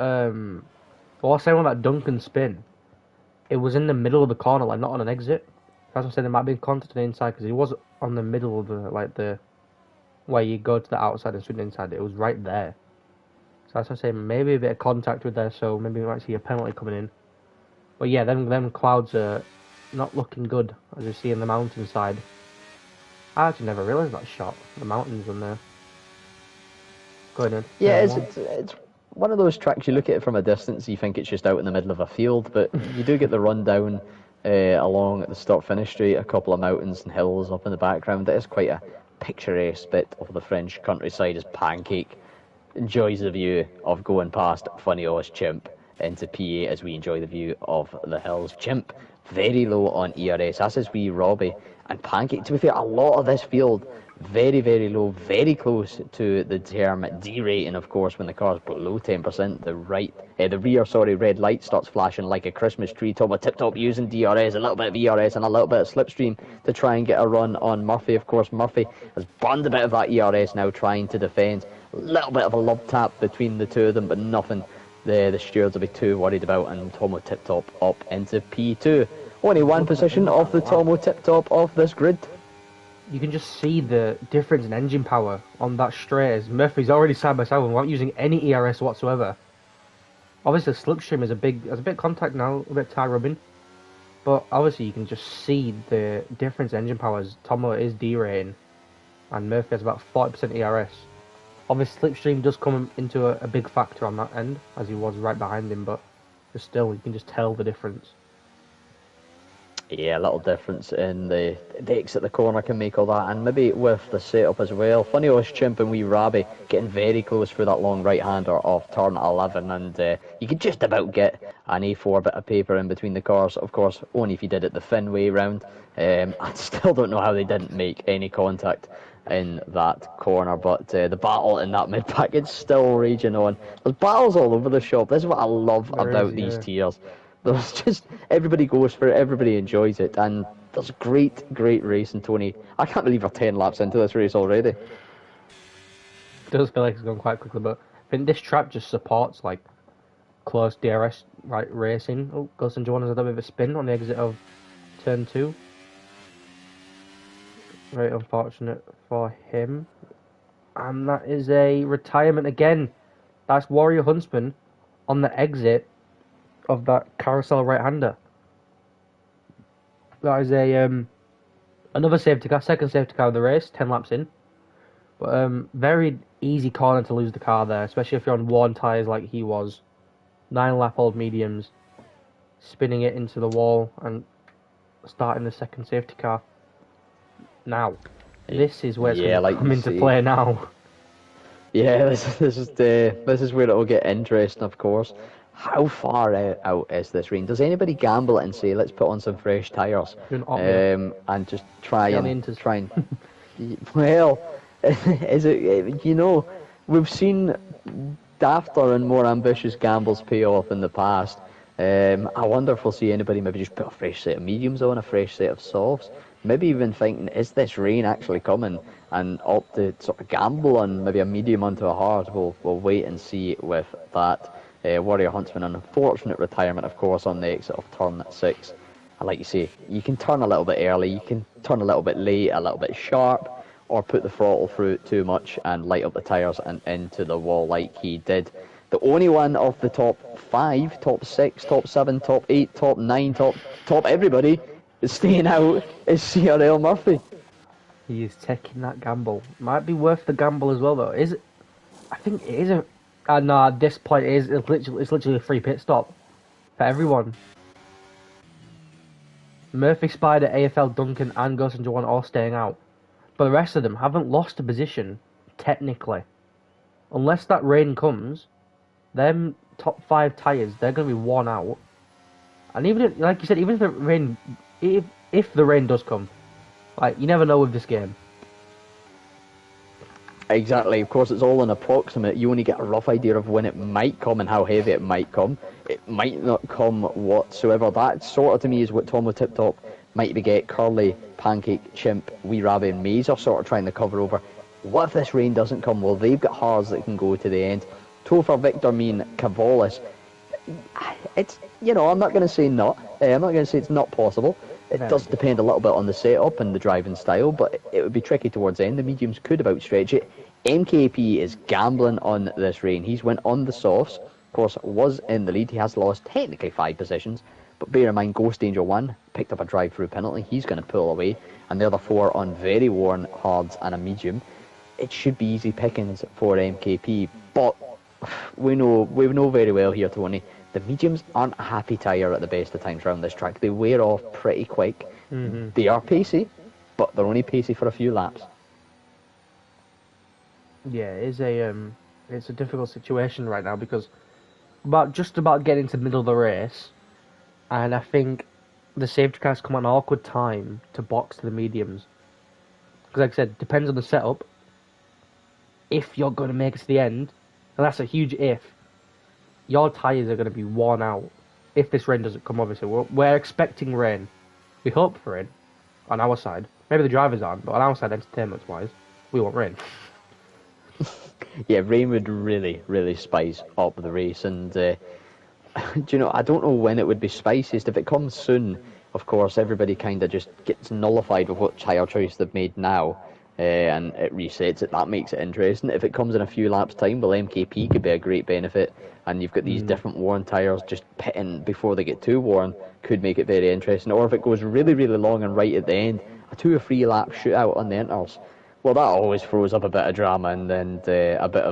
S1: what I was saying about that Duncan spin, it was in the middle of the corner, like not on an exit. That's what I'm saying. There might be contact on the inside, because he was on the middle of the where you go to the outside and swing inside. It was right there. So that's what I'm saying. Maybe a bit of contact with there, so maybe we might see a penalty coming in. But yeah, them clouds are not looking good, as you see in the mountainside. I actually never realised that shot. The mountains on there. Going in.
S3: Yeah, it's one of those tracks, you look at it from a distance, you think it's just out in the middle of a field, but you do get the run down along at the start-finish straight, a couple of mountains and hills up in the background. It is quite a picturesque bit of the French countryside as Pancake enjoys the view of going past Funny Oz Chimp into PA as we enjoy the view of the hills. Chimp very low on ERS, as is wee Robbie, and Pancake, to be fair, a lot of this field very, very low, very close to the term D rating, of course, when the car's below 10%. The rear, red light starts flashing like a Christmas tree. Tomo Tip Top using DRS, a little bit of ERS, and a little bit of slipstream to try and get a run on Murphy. Of course, Murphy has burned a bit of that ERS now, trying to defend. A little bit of a love tap between the two of them, but nothing the stewards will be too worried about, and Tomo Tip Top up into P2. Only one position off the Tomo Tip Top of this grid.
S1: You can just see the difference in engine power on that straight, as Murphy's already side by side without using any ERS whatsoever. Obviously, the slipstream is a bit of contact now, a bit tie rubbing, but obviously you can just see the difference in engine power as Tomo is D-rating, and Murphy has about 40% ERS. Obviously, slipstream does come into a big factor on that end, as he was right behind him, but still, you can just tell the difference.
S3: Yeah, a little difference in the exit at the corner can make all that, and maybe with the setup as well. Funny Osh Chimp and Wee Rabbi getting very close through that long right-hander off turn 11, and you could just about get an A4 bit of paper in between the cars. Of course, only if you did it the Finway round. I still don't know how they didn't make any contact in that corner, but the battle in that mid-pack is still raging on. There's battles all over the shop. This is what I love about these tiers. There's just, everybody goes for it, everybody enjoys it, and there's great racing, Tony. I can't believe we're 10 laps into this race already.
S1: It does feel like it's gone quite quickly, but I think this track just supports like close DRS racing. Oh, Ghost and Joanna's a little bit of a spin on the exit of turn 2. Very unfortunate for him. And that is a retirement again. That's Warrior Huntsman on the exit of that carousel right-hander. That is a another safety car, second safety car of the race, 10 laps in. But very easy corner to lose the car there, especially if you're on worn tyres like he was. 9-lap-old mediums, spinning it into the wall and starting the second safety car. Now, this is where it's going to come into play now.
S3: Yeah, this is where it'll get interesting, of course. How far out is this rain? Does anybody gamble it and say, let's put on some fresh tyres and just try and well, is it, we've seen dafter and more ambitious gambles pay off in the past. I wonder if we'll see anybody maybe just put a fresh set of mediums on, a fresh set of softs, maybe even thinking, is this rain actually coming, and opt to sort of gamble on maybe a medium onto a hard. We'll wait and see with that. Warrior Huntsman, an unfortunate retirement, of course, on the exit of turn 6. And like you say, you can turn a little bit early, you can turn a little bit late, a little bit sharp, or put the throttle through too much and light up the tyres and into the wall like he did. The only one of the top 5, top 6, top 7, top 8, top 9, top everybody is staying out is CRL Murphy.
S1: He is taking that gamble. Might be worth the gamble as well, though. Is it? I think it is a. No, at this point, it's literally a free pit stop for everyone. Murphy, Spider, AFL, Duncan, and Ghost and Joanna all staying out. But the rest of them haven't lost a position, technically. Unless that rain comes, them top 5 tyres, they're going to be worn out. And even if, like you said, even if the rain, if the rain does come, like, you never know with this game.
S3: Exactly, of course it's all an approximate. You only get a rough idea of when it might come and how heavy it might come. It might not come whatsoever. That sort of to me is what Tomo Tip Top might be get. Curly, Pancake, Chimp, Wee Rabbi and Maze are sort of trying to cover over. What if this rain doesn't come? Well, they've got hards that can go to the end. Topher, Victor, Mean, Cavolis. It's, I'm not going to say not. I'm not going to say it's not possible. It does depend a little bit on the setup and the driving style, but it would be tricky towards the end. The mediums could about stretch it. MKP is gambling on this rain. He's went on the softs. Of course, was in the lead. He has lost technically 5 positions, but bear in mind, Ghost Danger 1 picked up a drive-through penalty. He's going to pull away, and the other 4 on very worn hards and a medium. It should be easy pickings for MKP, but we know very well here, Tony. The mediums aren't a happy tyre at the best of times around this track. They wear off pretty quick. Mm-hmm. They are pacey, but they're only pacey for a few laps.
S1: Yeah, it's a difficult situation right now because just about getting to the middle of the race, and I think the safety cars come at an awkward time to box to the mediums. Because like I said, depends on the setup. If you're going to make it to the end, and that's a huge if, your tyres are going to be worn out if this rain doesn't come, obviously. We're expecting rain. We hope for rain on our side. Maybe the drivers aren't, but on our side, entertainment-wise, we want rain.
S3: Yeah, rain would really, really spice up the race. And, do you know, I don't know when it would be spiciest. If it comes soon, of course, everybody kind of just gets nullified with what tyre choice they've made now. And it resets it. That makes it interesting. If it comes in a few laps' time, well, MKP could be a great benefit. And you've got these different worn tyres just pitting before they get too worn, could make it very interesting. Or if it goes really, really long and right at the end, a 2 or 3 lap shootout on the inters. Well, that always throws up a bit of drama and a bit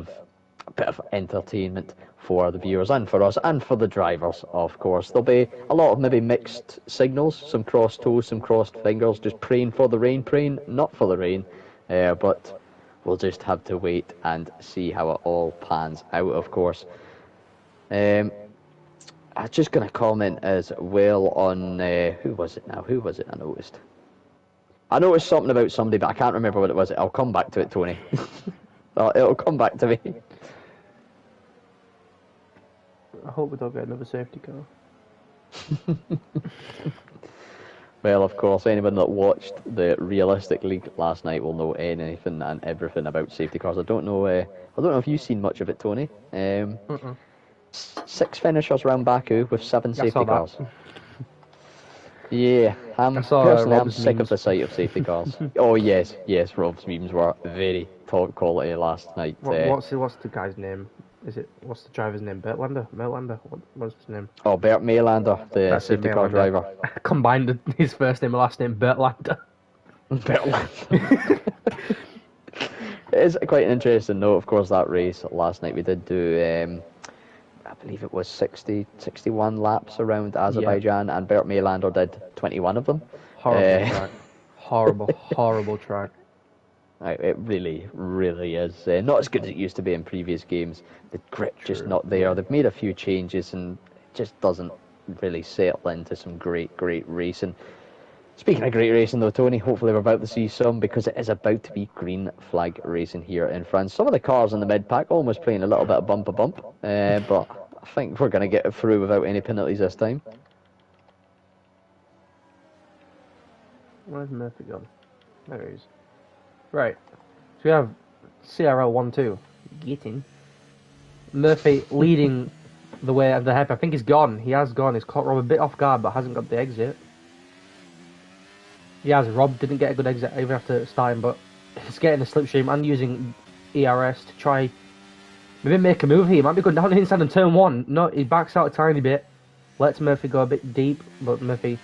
S3: of entertainment for the viewers and for us and for the drivers, of course. There'll be a lot of maybe mixed signals, some crossed toes, some crossed fingers, just praying for the rain, praying not for the rain. But we'll just have to wait and see how it all pans out, of course. I'm just going to comment as well on... who was it now? Who was it I noticed? I noticed something about somebody, but I can't remember what it was. I'll come back to it, Tony. It'll come back to me.
S1: I hope we don't get another safety car.
S3: Well, of course, anyone that watched the Realistic League last night will know anything and everything about safety cars. I don't know if you've seen much of it, Tony. 6 finishers around Baku with 7 safety cars. Yeah, I'm sick of the sight of safety cars. Oh yes, Rob's memes were very top quality last night.
S1: What's the guy's name? What's the driver's name? Bertlander? What's his name?
S3: Oh, Bert Maylander, the safety car driver.
S1: Combined his first name and last name, Bertlander.
S3: Bertlander. It is quite an interesting note, of course, that race last night. We did do, I believe it was 61 laps around Azerbaijan, and Bert Maylander did 21 of them.
S1: Horrible track. Horrible track.
S3: It really, really is. Not as good as it used to be in previous games. The grip just not there. They've made a few changes and it just doesn't really settle into some great racing. Speaking of great racing though, Tony, hopefully we're about to see some, because it is about to be green flag racing here in France. Some of the cars in the mid-pack almost playing a little bit of bump, but I think we're going to get it through without any penalties this time.
S1: Where's Murphy gone? There he is. Right, so we have CRL 12 getting Murphy leading the way of the hype. I think he's gone. He has gone. He's caught Rob a bit off guard, but hasn't got the exit. He has. Rob didn't get a good exit even after starting, but he's getting the slipstream and using ERS to try maybe make a move here. He might be going down the inside on turn 1. No, he backs out a tiny bit, lets Murphy go a bit deep, but Murphy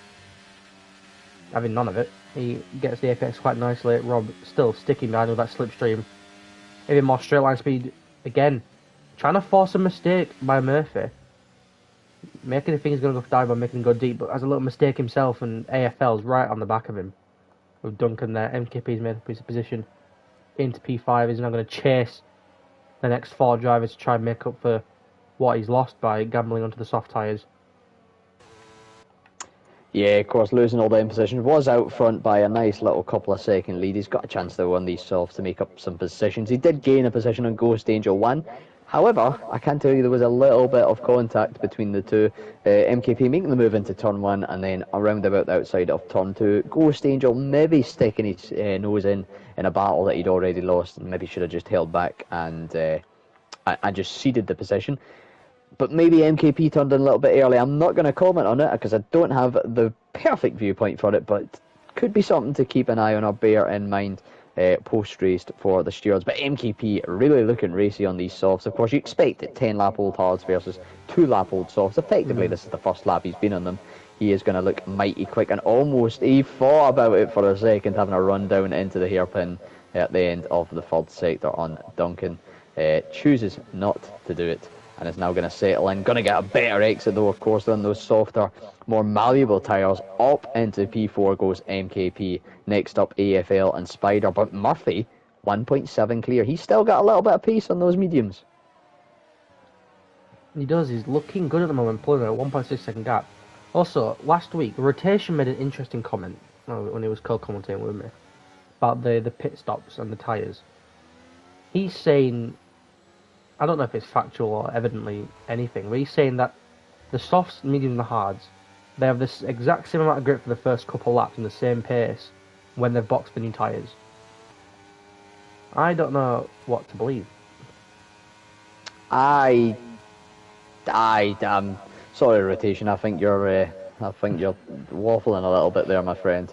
S1: having none of it. He gets the apex quite nicely. Rob still sticking behind with that slipstream. Maybe more straight line speed again. Trying to force a mistake by Murphy. Making him think he's going to go dive by making him go deep, but has a little mistake himself, and AFL's right on the back of him. With Duncan there, MKP's made up his position into P5. He's now going to chase the next 4 drivers to try and make up for what he's lost by gambling onto the soft tyres.
S3: Yeah, of course, losing all them positions. Was out front by a nice little couple of second lead. He's got a chance though on these softs to make up some positions. He did gain a position on Ghost Angel 1. However, I can tell you there was a little bit of contact between the two. MKP making the move into turn 1 and then around about the outside of turn 2. Ghost Angel maybe sticking his nose in a battle that he'd already lost, and maybe should have just held back and just ceded the position. But maybe MKP turned in a little bit early. I'm not going to comment on it because I don't have the perfect viewpoint for it, but could be something to keep an eye on or bear in mind post-race for the stewards. But MKP really looking racy on these softs. Of course, you expect it 10-lap-old hards versus 2-lap-old softs. Effectively, this is the first lap he's been on them. He is going to look mighty quick, and almost he thought about it for a second, having a run down into the hairpin at the end of the third sector on Duncan. Chooses not to do it, and is now going to settle in. Going to get a better exit though, of course, on those softer, more malleable tyres. Up into P4 goes MKP. Next up AFL and Spider, but Murphy 1.7 clear. He's still got a little bit of pace on those mediums.
S1: He does. He's looking good at the moment, pulling a 1.6 second gap. Also, last week, Rotation made an interesting comment when he was co-commentating with me. about the pit stops and the tyres. He's saying, I don't know if it's factual or evidently anything, but he's saying that the softs, mediums, and the hards, they have this exact same amount of grip for the first couple laps and the same pace when they've boxed the new tyres. I don't know what to believe.
S3: I'm sorry, rotation. I think you're waffling a little bit there, my friend.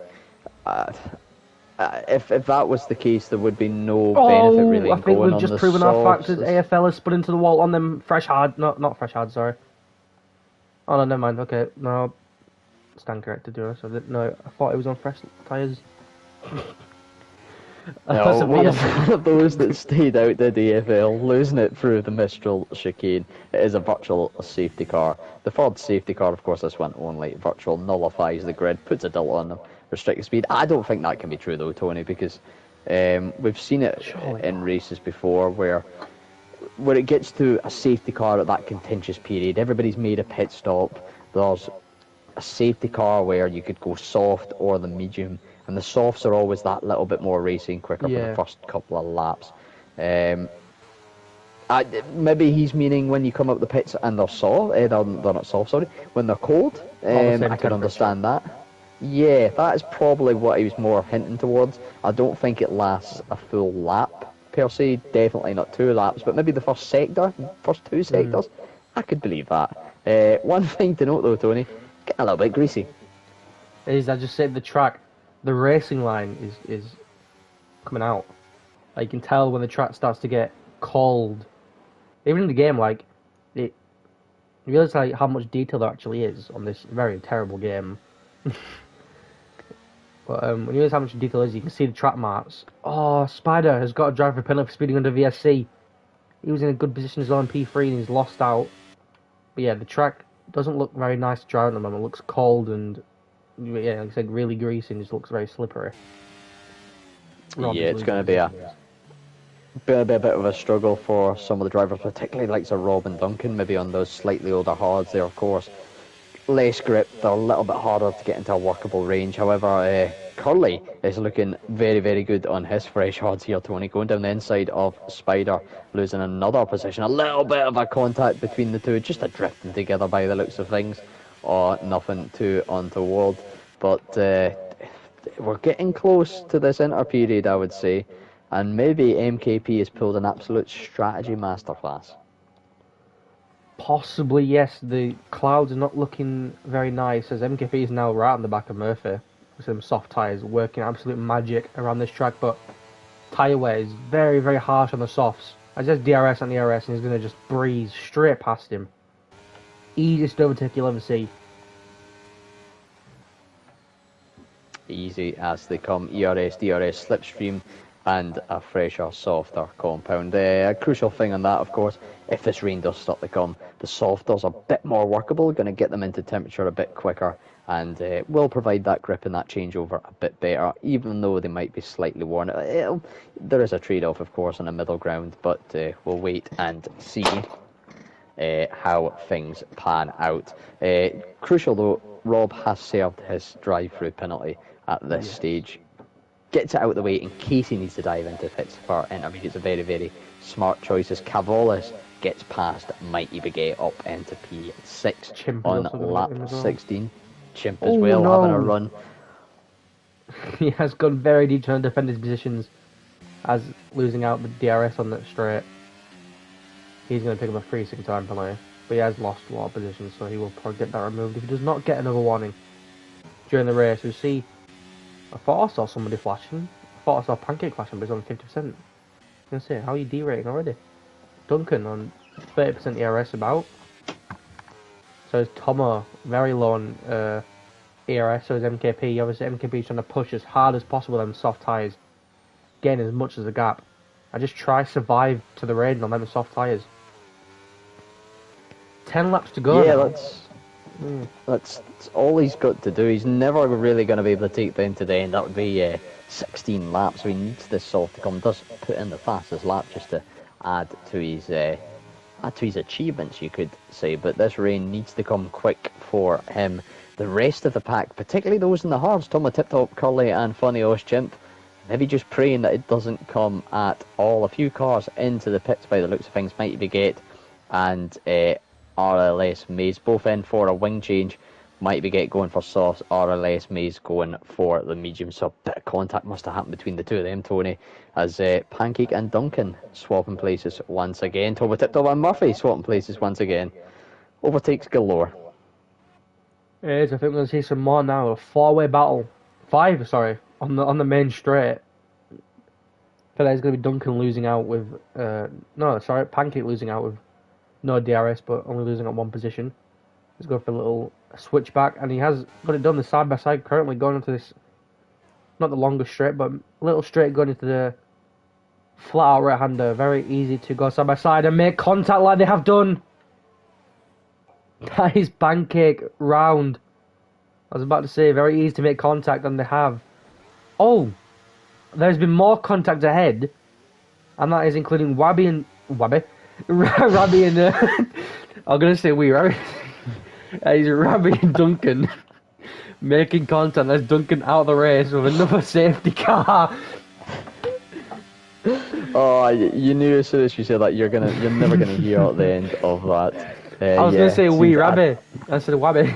S3: If that was the case, there would be no benefit really in
S1: I think
S3: going
S1: we've
S3: on
S1: just
S3: the
S1: proven our
S3: softs.
S1: fact that AFL has spun into the wall on them fresh hard. Not fresh hard, sorry. Oh, no, never mind. Okay, no. Stand corrected, to be honest. No, I thought it was on fresh tyres.
S3: No, one of those that stayed out the DFL, losing it through the Mistral chicane. It is a virtual safety car. The third safety car, of course, this one only virtual, nullifies the grid, puts a dilt on them, restricts speed. I don't think that can be true though, Tony, because we've seen it in races before where it gets to a safety car at that contentious period. Everybody's made a pit stop. There's a safety car where you could go soft or the medium. And the softs are always that little bit more racing, quicker for the first couple of laps. Maybe he's meaning when you come up the pits and they're soft, they're not soft, sorry, when they're cold. I can understand that. Yeah, that is probably what he was more hinting towards. I don't think it lasts a full lap, per se. Definitely not 2 laps, but maybe the first sector, first 2 sectors. I could believe that. One thing to note though, Tony, getting a little bit greasy.
S1: I just said the track. The racing line is coming out. Like, you can tell when the track starts to get cold. Even in the game, like, you realise like how much detail there actually is on this very terrible game. But when you realise how much detail there is, you can see the track marks. Oh, Spider has got a driver penalty for speeding under VSC. He was in a good position as well in P3 and he's lost out. But yeah, the track doesn't look very nice to drive at the moment. It looks cold and, yeah, like I said, really greasy and just looks very slippery.
S3: It's going to be a bit of a struggle for some of the drivers, particularly like Rob and Duncan, maybe on those slightly older hards there, of course. Less grip, they're a little bit harder to get into a workable range. However, Curley is looking very, very good on his fresh hards here, Tony. Going down the inside of Spider, losing another position. A little bit of a contact between the two, just a drifting together by the looks of things. Nothing too untoward. But we're getting close to this inter period, I would say. And maybe MKP has pulled an absolute strategy masterclass.
S1: Possibly, yes. The clouds are not looking very nice as MKP is now right on the back of Murphy with some soft tyres, working absolute magic around this track. But tyre wear is very, very harsh on the softs. As there's DRS on the ERS and he's going to just breeze straight past him. Easiest overtake you'll ever see.
S3: Easy as they come. ERS, DRS, slipstream, and a fresher, softer compound. A crucial thing on that, of course, if this rain does start to come, the softers are a bit more workable, going to get them into temperature a bit quicker, and will provide that grip and that changeover a bit better, even though they might be slightly worn. There is a trade-off, of course, on a middle ground, but we'll wait and see how things pan out. Crucial though, Rob has served his drive-through penalty at this stage. Gets it out of the way in case he needs to dive into pits for intermediates. A very, very smart choice as Cavolis gets past Mighty Begay up into P6
S1: Chimp
S3: on lap 16. Chimp as well, having a run.
S1: He has gone very deep trying to defend his positions as losing out the DRS on that straight. He's going to pick up a free 6-time penalty, but he has lost a lot of positions, so he will probably get that removed if he does not get another warning during the race. We see, I thought I saw somebody flashing. I thought I saw Pancake flashing, but it's on 50%. I was going to say, how are you derating already? Duncan on 30% ERS about. So is Tomo very low on ERS, so is MKP. Obviously MKP is trying to push as hard as possible on soft tyres, gain as much as a gap. I just try survive to the rain on them soft tyres. 10 laps to go.
S3: Yeah, that's all he's got to do. He's never really going to be able to take them to the end. That would be 16 laps. So he needs this soft to come. Does put in the fastest lap just to add to his achievements, you could say. But this rain needs to come quick for him. The rest of the pack, particularly those in the hards, Tomo Tip Top, Curly, and Funny Osh Chimp, maybe just praying that it doesn't come at all. A few cars into the pits by the looks of things. Mighty Brigade and RLS Maze both in for a wing change. Mighty Brigade going for Sauce, RLS Maze going for the medium. So a bit of contact must have happened between the two of them, Tony, as Pancake and Duncan swapping places once again. Toba Tiptoe and Murphy swapping places once again. Overtakes galore.
S1: It is. I think we're going to see some more now. A four-way battle. Five, sorry, on the main straight. I feel like it's going to be Duncan losing out with... Pancake losing out with no DRS, but only losing at one position. Let's go for a little switchback, and he has got it done the side-by-side, currently going into this, not the longest straight, but a little straight going into the flat-out right-hander. Very easy to go side-by-side and make contact like they have done. That is Pancake round. I was about to say, very easy to make contact, and they have. Oh, there's been more contact ahead, and that is including Rabbi and I'm gonna say Rabbi. He's Rabbi and Duncan making contact. There's Duncan out of the race with another safety car.
S3: Oh, you knew as soon as you said that you're never gonna hear the end of that.
S1: I was gonna say Rabbi. I said Wabby.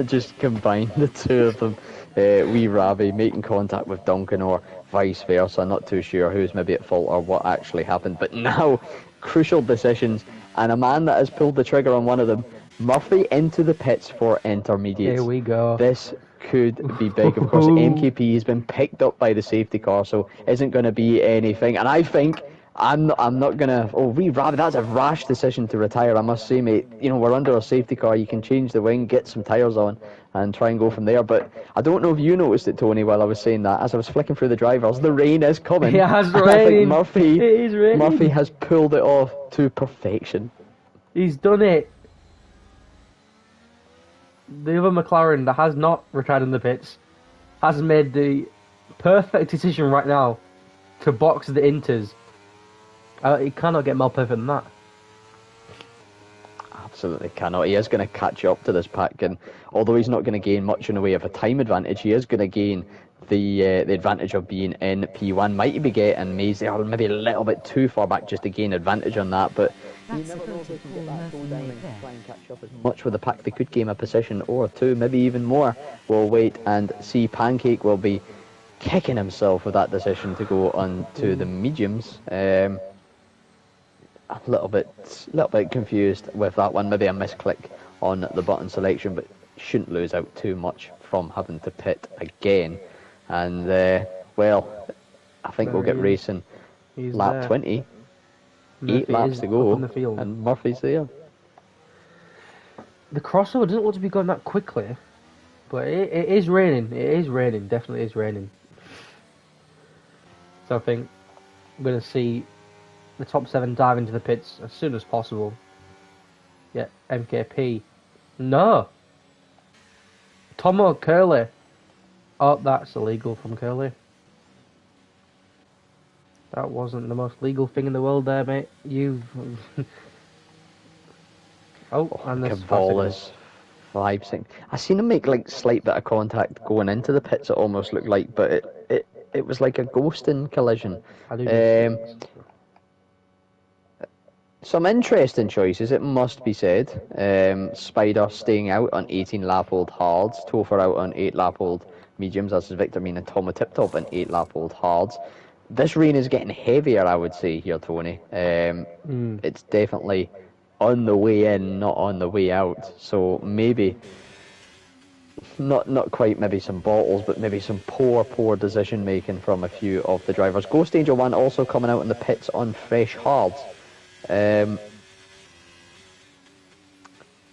S3: Just combine the two of them. Rabbi making contact with Duncan or vice versa. Not too sure who's maybe at fault or what actually happened. But now, crucial decisions, and a man that has pulled the trigger on one of them. Murphy into the pits for intermediates.
S1: Here we go.
S3: This could be big. Of course, MKP has been picked up by the safety car, so isn't going to be anything. And I think I'm not going to... Oh, Rabbi, that's a rash decision to retire, I must say, mate. You know, we're under a safety car. You can change the wing, get some tyres on, and try and go from there. But I don't know if you noticed it, Tony, while I was saying that. As I was flicking through the drivers, the rain is coming.
S1: It has rained.
S3: I think Murphy
S1: has
S3: pulled it off to perfection.
S1: He's done it. The other McLaren that has not retired in the pits has made the perfect decision right now to box the Inters. He cannot get more perfect than that.
S3: Absolutely cannot. He is going to catch up to this pack, and although he's not going to gain much in the way of a time advantage, he is going to gain the advantage of being in P1. Mighty Brigade and Maze, they are maybe a little bit too far back just to gain advantage on that, but you never know if they can get that going down and try and catch up as much with the pack. They could gain a position or two, maybe even more. We'll wait and see. Pancake will be kicking himself with that decision to go on to the mediums. A little bit confused with that one. Maybe a misclick on the button selection, but shouldn't lose out too much from having to pit again. And well, I think we'll get racing lap 20.
S1: Murphy
S3: 8 laps to go,
S1: and
S3: Murphy's there.
S1: The crossover doesn't want to be going that quickly, but it is raining. It is raining. Definitely is raining. So I think we're going to see the top 7 dive into the pits as soon as possible. Yeah, MKP. No! Tomo Curley. Oh, that's illegal from Curley. That wasn't the most legal thing in the world there, mate. You've... and this
S3: Cavola's 5-6. I seen him make like slight bit of contact going into the pits, it almost looked like, but it was like a ghosting collision. Some interesting choices, it must be said. Spider staying out on 18-lap-old hards, Topher out on 8-lap-old mediums, as is Victor Mean and Tomo Tiptop on 8-lap-old hards. This rain is getting heavier, I would say here, Tony. It's definitely on the way in, not on the way out. So maybe not quite maybe some bottles, but maybe some poor decision making from a few of the drivers. Ghost Angel 1 also coming out in the pits on fresh hards.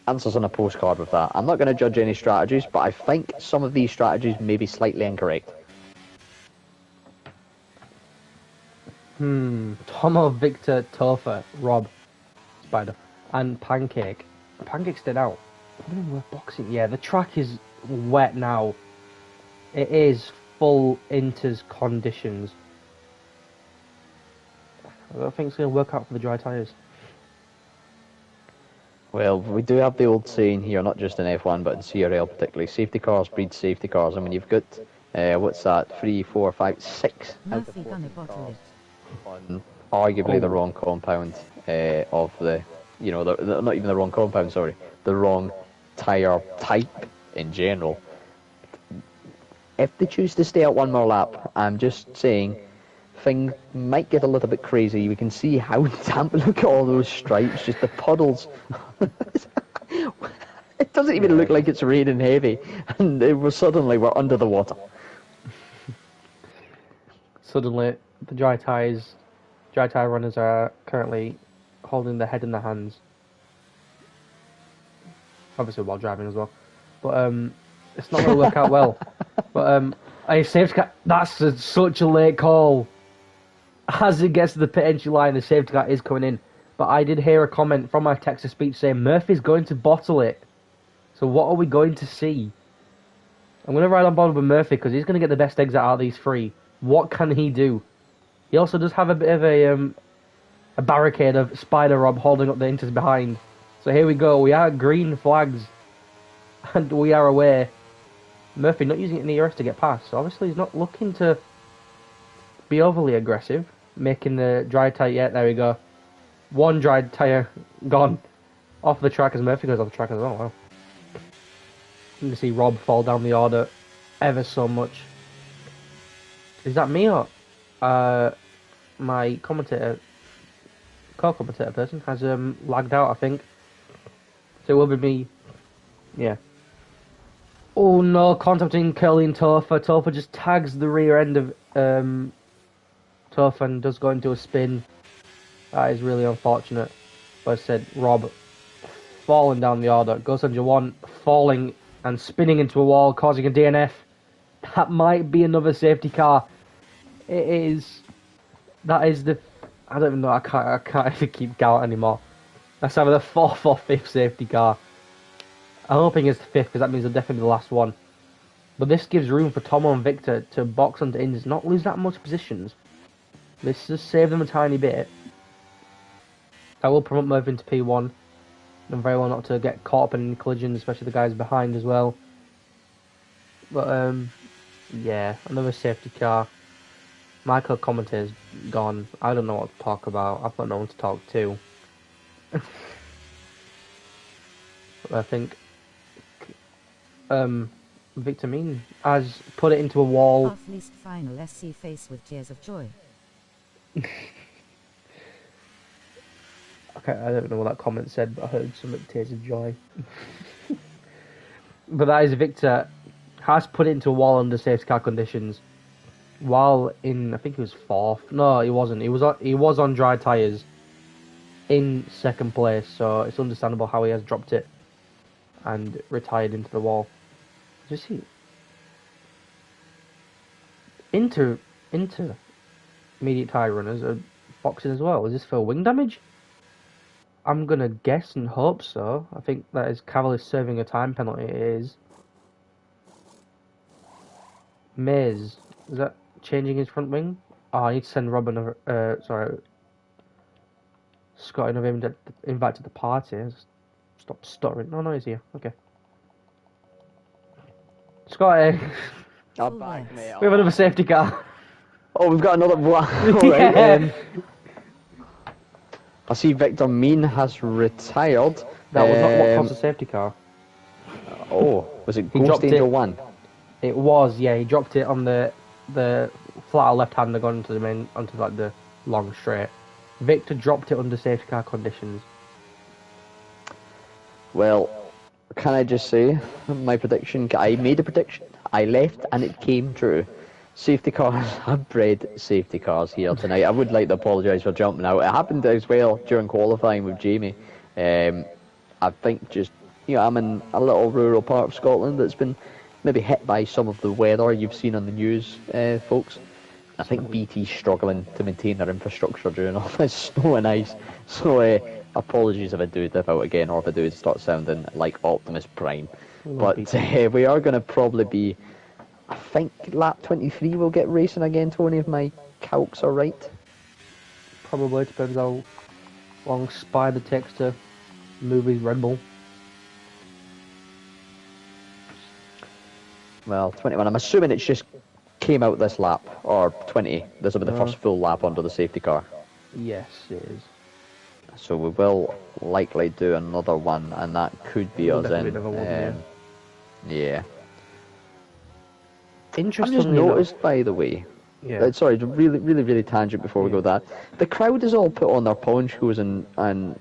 S3: Answers on a postcard with that. I'm not going to judge any strategies, but I think some of these strategies may be slightly incorrect.
S1: Tomo, Victor, Topher, Rob, Spider, and Pancake. Pancake stayed out. I don't know, we're boxing. Yeah, the track is wet now. It is full Inters conditions. I don't think it's going to work out for the dry tyres.
S3: Well, we do have the old saying here, not just in F1, but in CRL particularly, safety cars breed safety cars. I mean, you've got What's that? 3, 4, 5, 6 out of
S2: Murphy
S3: 14
S2: gonna bottle
S3: cars
S2: it.
S3: on arguably the
S1: Oh.
S3: wrong compound of the, you know, not even the wrong compound, sorry, the wrong tyre type in general. If they choose to stay out one more lap, I'm just saying things might get a little bit crazy. We can see how damp. Look at all those stripes, just the puddles. It doesn't even look like it's raining heavy, and we're under the water.
S1: Suddenly, the dry tyre runners are currently holding their head in their hands. Obviously while driving as well. But it's not going to work out well. But a safety car, such a late call. As it gets to the pit entry line, the safety car is coming in. But I did hear a comment from my text-to-speech saying Murphy's going to bottle it. So what are we going to see? I'm going to ride on board with Murphy because he's going to get the best exit out of these three. What can he do? He also does have a bit of a barricade of Spider Rob holding up the Inters behind. So here we go. We are green flags. And we are aware. Murphy not using any ERS to get past. So obviously he's not looking to be overly aggressive. Making the dry tyre. Yeah, there we go. One dry tyre gone. Off the track as Murphy goes off the track as well. Wow. You can see Rob fall down the order ever so much. Is that me or my co-commentator person has lagged out, I think. So it will be me. Yeah. Oh no, contact between Curly and Topher. Topher just tags the rear end of Topher and does go into a spin. That is really unfortunate. But I said, Rob falling down the order. Goes under one, falling and spinning into a wall, causing a DNF. That might be another safety car. It is. That is the. I don't even know. I can't even keep count anymore. That's either the fourth or fifth safety car. I'm hoping it's the fifth because that means they'll definitely be the last one. But this gives room for Tomo and Victor to box onto ins, not lose that much positions. This just save them a tiny bit. I will promote Murphy into P1. And very well not to get caught up in collisions, especially the guys behind as well. But yeah, another safety car. Michael commentator's gone. I don't know what to talk about. I've got no one to talk to. I think Victor Mean has put it into a wall.
S2: Off least final SC face with tears of joy.
S1: Okay, I don't know what that comment said, but I heard some tears of joy. But that is Victor has put it into a wall under safety car conditions. While in, I think he was fourth. No, he wasn't. He was on dry tyres in second place, so it's understandable how he has dropped it and retired into the wall. Did you see? Intermediate tyre runners are boxing as well. Is this for wing damage? I'm gonna guess and hope so. I think that is Cavalli serving a time penalty. It is. Maze, is that changing his front wing? Oh, I need to send Rob another. Sorry, Scott another invite to the party. Stop stuttering. No, he's here. Okay. Scotty,
S3: I'm back, mate.
S1: we have another safety car.
S3: Oh, we've got another one.
S1: Yeah.
S3: Right, I see Victor Mean has retired.
S1: That was not what caused the safety car.
S3: Oh, was it
S1: He
S3: Ghost
S1: dropped
S3: Angel
S1: it.
S3: 1?
S1: It was, yeah. He dropped it on the flat left hander going into the main onto like the long straight. Victor dropped it under safety car conditions.
S3: Well, can I just say, my prediction, I made a prediction, I left and it came true. Safety cars have bred safety cars here tonight. I would like to apologise for jumping out. It happened as well during qualifying with Jamie. I think just, you know, I'm in a little rural part of Scotland that's been maybe hit by some of the weather you've seen on the news, folks. I think BT's struggling to maintain their infrastructure during all this snow and ice. So apologies if I do dip out again or if I do start sounding like Optimus Prime. But we are going to probably be, I think lap 23 we'll get racing again, Tony, if my calcs are right.
S1: Probably depends how long Spider takes to move his Red Bull.
S3: well, 21. I'm assuming it's just came out this lap, or 20. This will be the first full lap under the safety car.
S1: Yes, it is.
S3: So we will likely do another one, and that could be us in. Yeah. I've
S1: Interestingly
S3: just noticed, by the way.
S1: Yeah.
S3: Sorry, really tangent before we go that. The crowd is all put on their ponchos and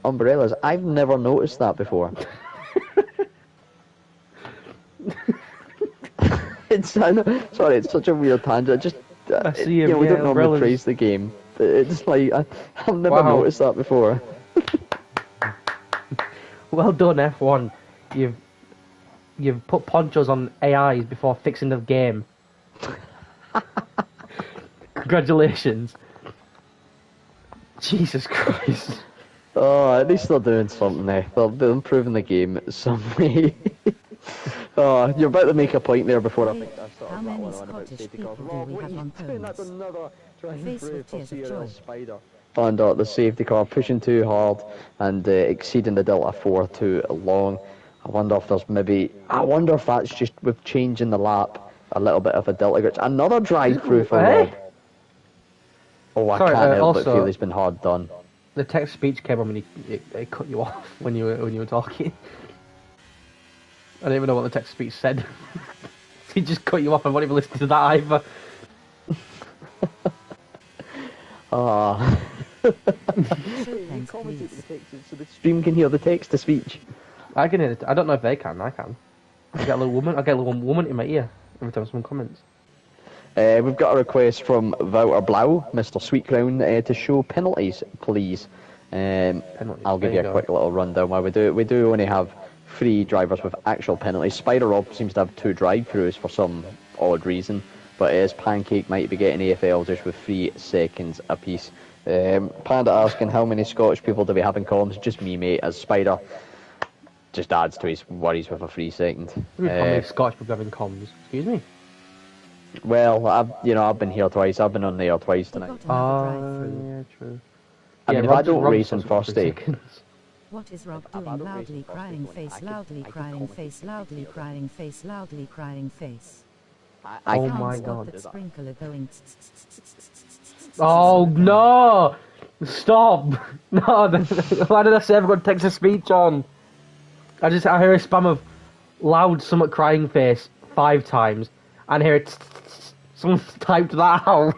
S3: umbrellas. I've never noticed that before. Sorry, it's such a weird tangent. Just
S1: I see him,
S3: we don't normally
S1: umbrellas.
S3: praise the game, but it's like I've never noticed that before.
S1: Well done, F1. You've put ponchos on AIs before fixing the game. Congratulations. Jesus Christ.
S3: Oh, at least they're doing something there. They're improving the game some way. Oh, you're about to make a point there before I think I started
S2: How many Scottish people do we have on cones? Face with tears of joy.
S3: Spider. And the safety car pushing too hard and exceeding the Delta 4 too long. I wonder if that's just with changing the lap a little bit of a Delta glitch. Another drive-through for Rob. Oh, I can't help but feel he's been hard done.
S1: The text-to-speech came on when it cut you off when you were talking. I don't even know what the text-to-speech said. He just cut you off. I won't even listen to that either.
S3: Ah. So the stream can hear the text-to-speech.
S1: I can hear it. I don't know if they can. I can. I get a little woman in my ear every time someone comments.
S3: We've got a request from Wouter Blau, Mr. Sweetcrown, to show penalties, please. I'll give you a quick little rundown while we do it. We do only have 3 drivers with actual penalties. Spider Rob seems to have 2 drive-throughs for some odd reason, but his Pancake might be getting AFL just with 3 seconds apiece. Panda asking how many Scottish people do we have in comms? Just me, mate, as Spider just adds to his worries with a 3 second.
S1: How many Scottish people have in comms? Excuse me?
S3: Well, I've been here twice. I've been on the air twice tonight.
S1: Yeah, true.
S3: I mean, if I don't race in first day.
S2: What is Rob doing? Loudly crying face, loudly crying face, loudly crying face, loudly crying face.
S1: Oh my God.
S2: That sprinkler going.
S1: Oh no! Stop! No, why did I say everyone takes a speech on? I hear a spam of loud somewhat crying face 5 times, and I hear someone's typed that out.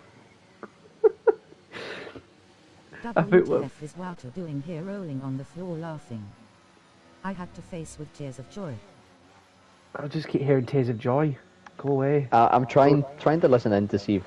S2: WTF is Wouter doing here, rolling on the floor laughing? I had to face with tears of joy.
S1: I just keep hearing tears of joy. Go away.
S3: I'm trying to listen in to see if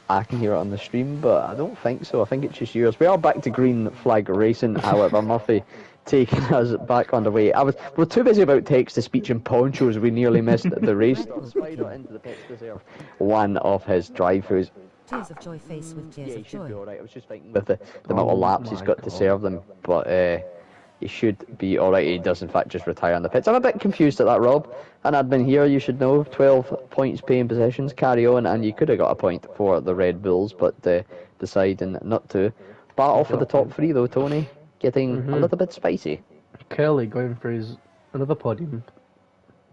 S3: I can hear it on the stream, but I don't think so. I think it's just yours. We are back to green flag racing, however, Murphy taking us back underway. We're too busy about text-to-speech and ponchos, we nearly missed the race. Spider into the pits to serve one of his drive-throughs.
S2: Tears of joy face with tears of joy.
S3: Be alright. I was just thinking with the amount of laps he's got to serve them, but he should be alright. He does in fact just retire on the pits. I'm a bit confused at that, Rob. An admin here, you should know, 12 points paying possessions, carry on, and you could have got a point for the Red Bulls, but deciding not to. Battle for the top 3 though, Tony, getting a little bit spicy.
S1: Curly going for another podium.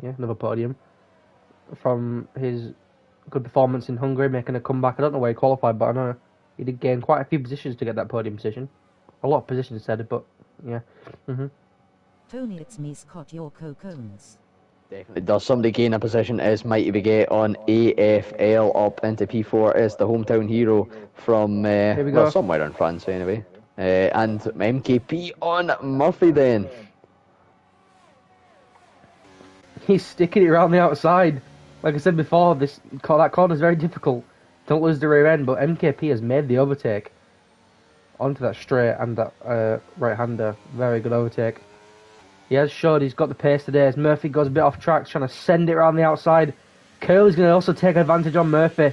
S1: Yeah, another podium. From his good performance in Hungary, making a comeback. I don't know where he qualified, but I know he did gain quite a few positions to get that podium position. A lot of positions said, but yeah.
S2: Tony, it's me, Scott, your co-cones.
S3: Definitely does. Somebody gain a position is Mighty Biget on AFL up into P4 is the hometown hero from somewhere in France anyway. And MKP on Murphy then.
S1: He's sticking it around the outside. Like I said before, that corner is very difficult. Don't lose the rear end, but MKP has made the overtake onto that straight and that right-hander. Very good overtake. He has showed he's got the pace today as Murphy goes a bit off track, trying to send it around the outside. Curly's going to also take advantage on Murphy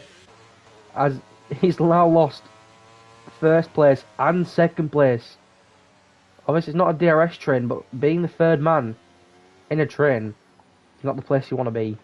S1: as he's now lost first place and second place. Obviously, it's not a DRS train, but being the third man in a train is not the place you want to be.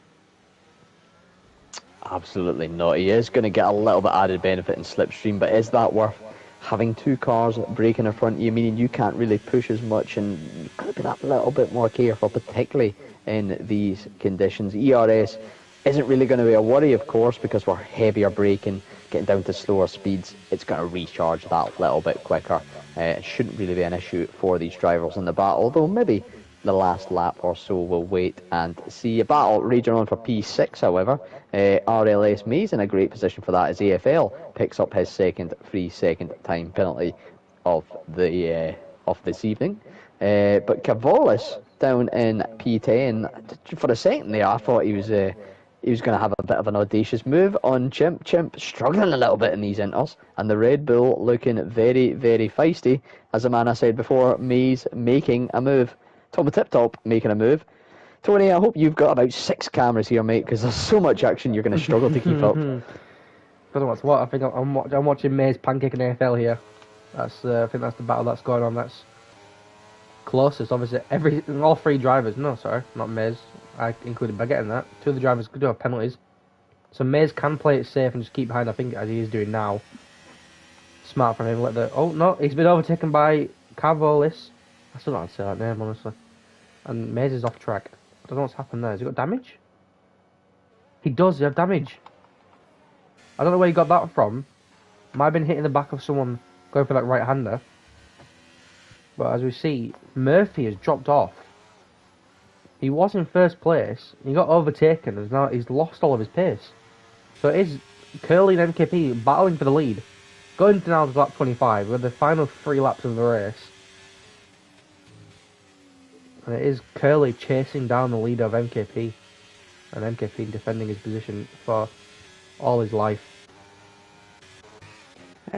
S3: Absolutely not. He is going to get a little bit added benefit in slipstream, but is that worth having 2 cars braking in front of you, meaning you can't really push as much, and you've got to be that little bit more careful, particularly in these conditions. ERS isn't really going to be a worry, of course, because we're heavier braking, getting down to slower speeds. It's going to recharge that a little bit quicker. It shouldn't really be an issue for these drivers in the battle, though maybe the last lap or so we'll wait and see. A battle raging on for P6, however. RLS Mays in a great position for that as AFL picks up his second 3-second time penalty of this evening. But Cavolis down in P10, for a second there I thought he was going to have a bit of an audacious move on Chimp. Chimp struggling a little bit in these inters, and the Red Bull looking very, very feisty. As the man I said before, Mays making a move. Tom Tip Top making a move. Tony, I hope you've got about 6 cameras here, mate, because there's so much action you're going to struggle to keep up.
S1: Don't know what's what. I think I'm watching Mays pancake and AFL here. That's I think that's the battle that's going on. That's closest, obviously. All 3 drivers. No, sorry, not Mays. I included by getting that. 2 of the drivers could do have penalties, so Mays can play it safe and just keep behind. I think as he is doing now. Smart from him. Oh no, he's been overtaken by Cavolis. I still don't know how to say that name, honestly. And Mays is off track. I don't know what's happened there. Has he got damage? He does have damage. I don't know where he got that from. Might have been hitting the back of someone going for that right-hander. But as we see, Murphy has dropped off. He was in first place. He got overtaken and now he's lost all of his pace. So it is Curly and MKP battling for the lead. Going to now to lap 25 with the final 3 laps of the race. And it is Curly chasing down the leader of MKP. And MKP defending his position for all his life.
S3: I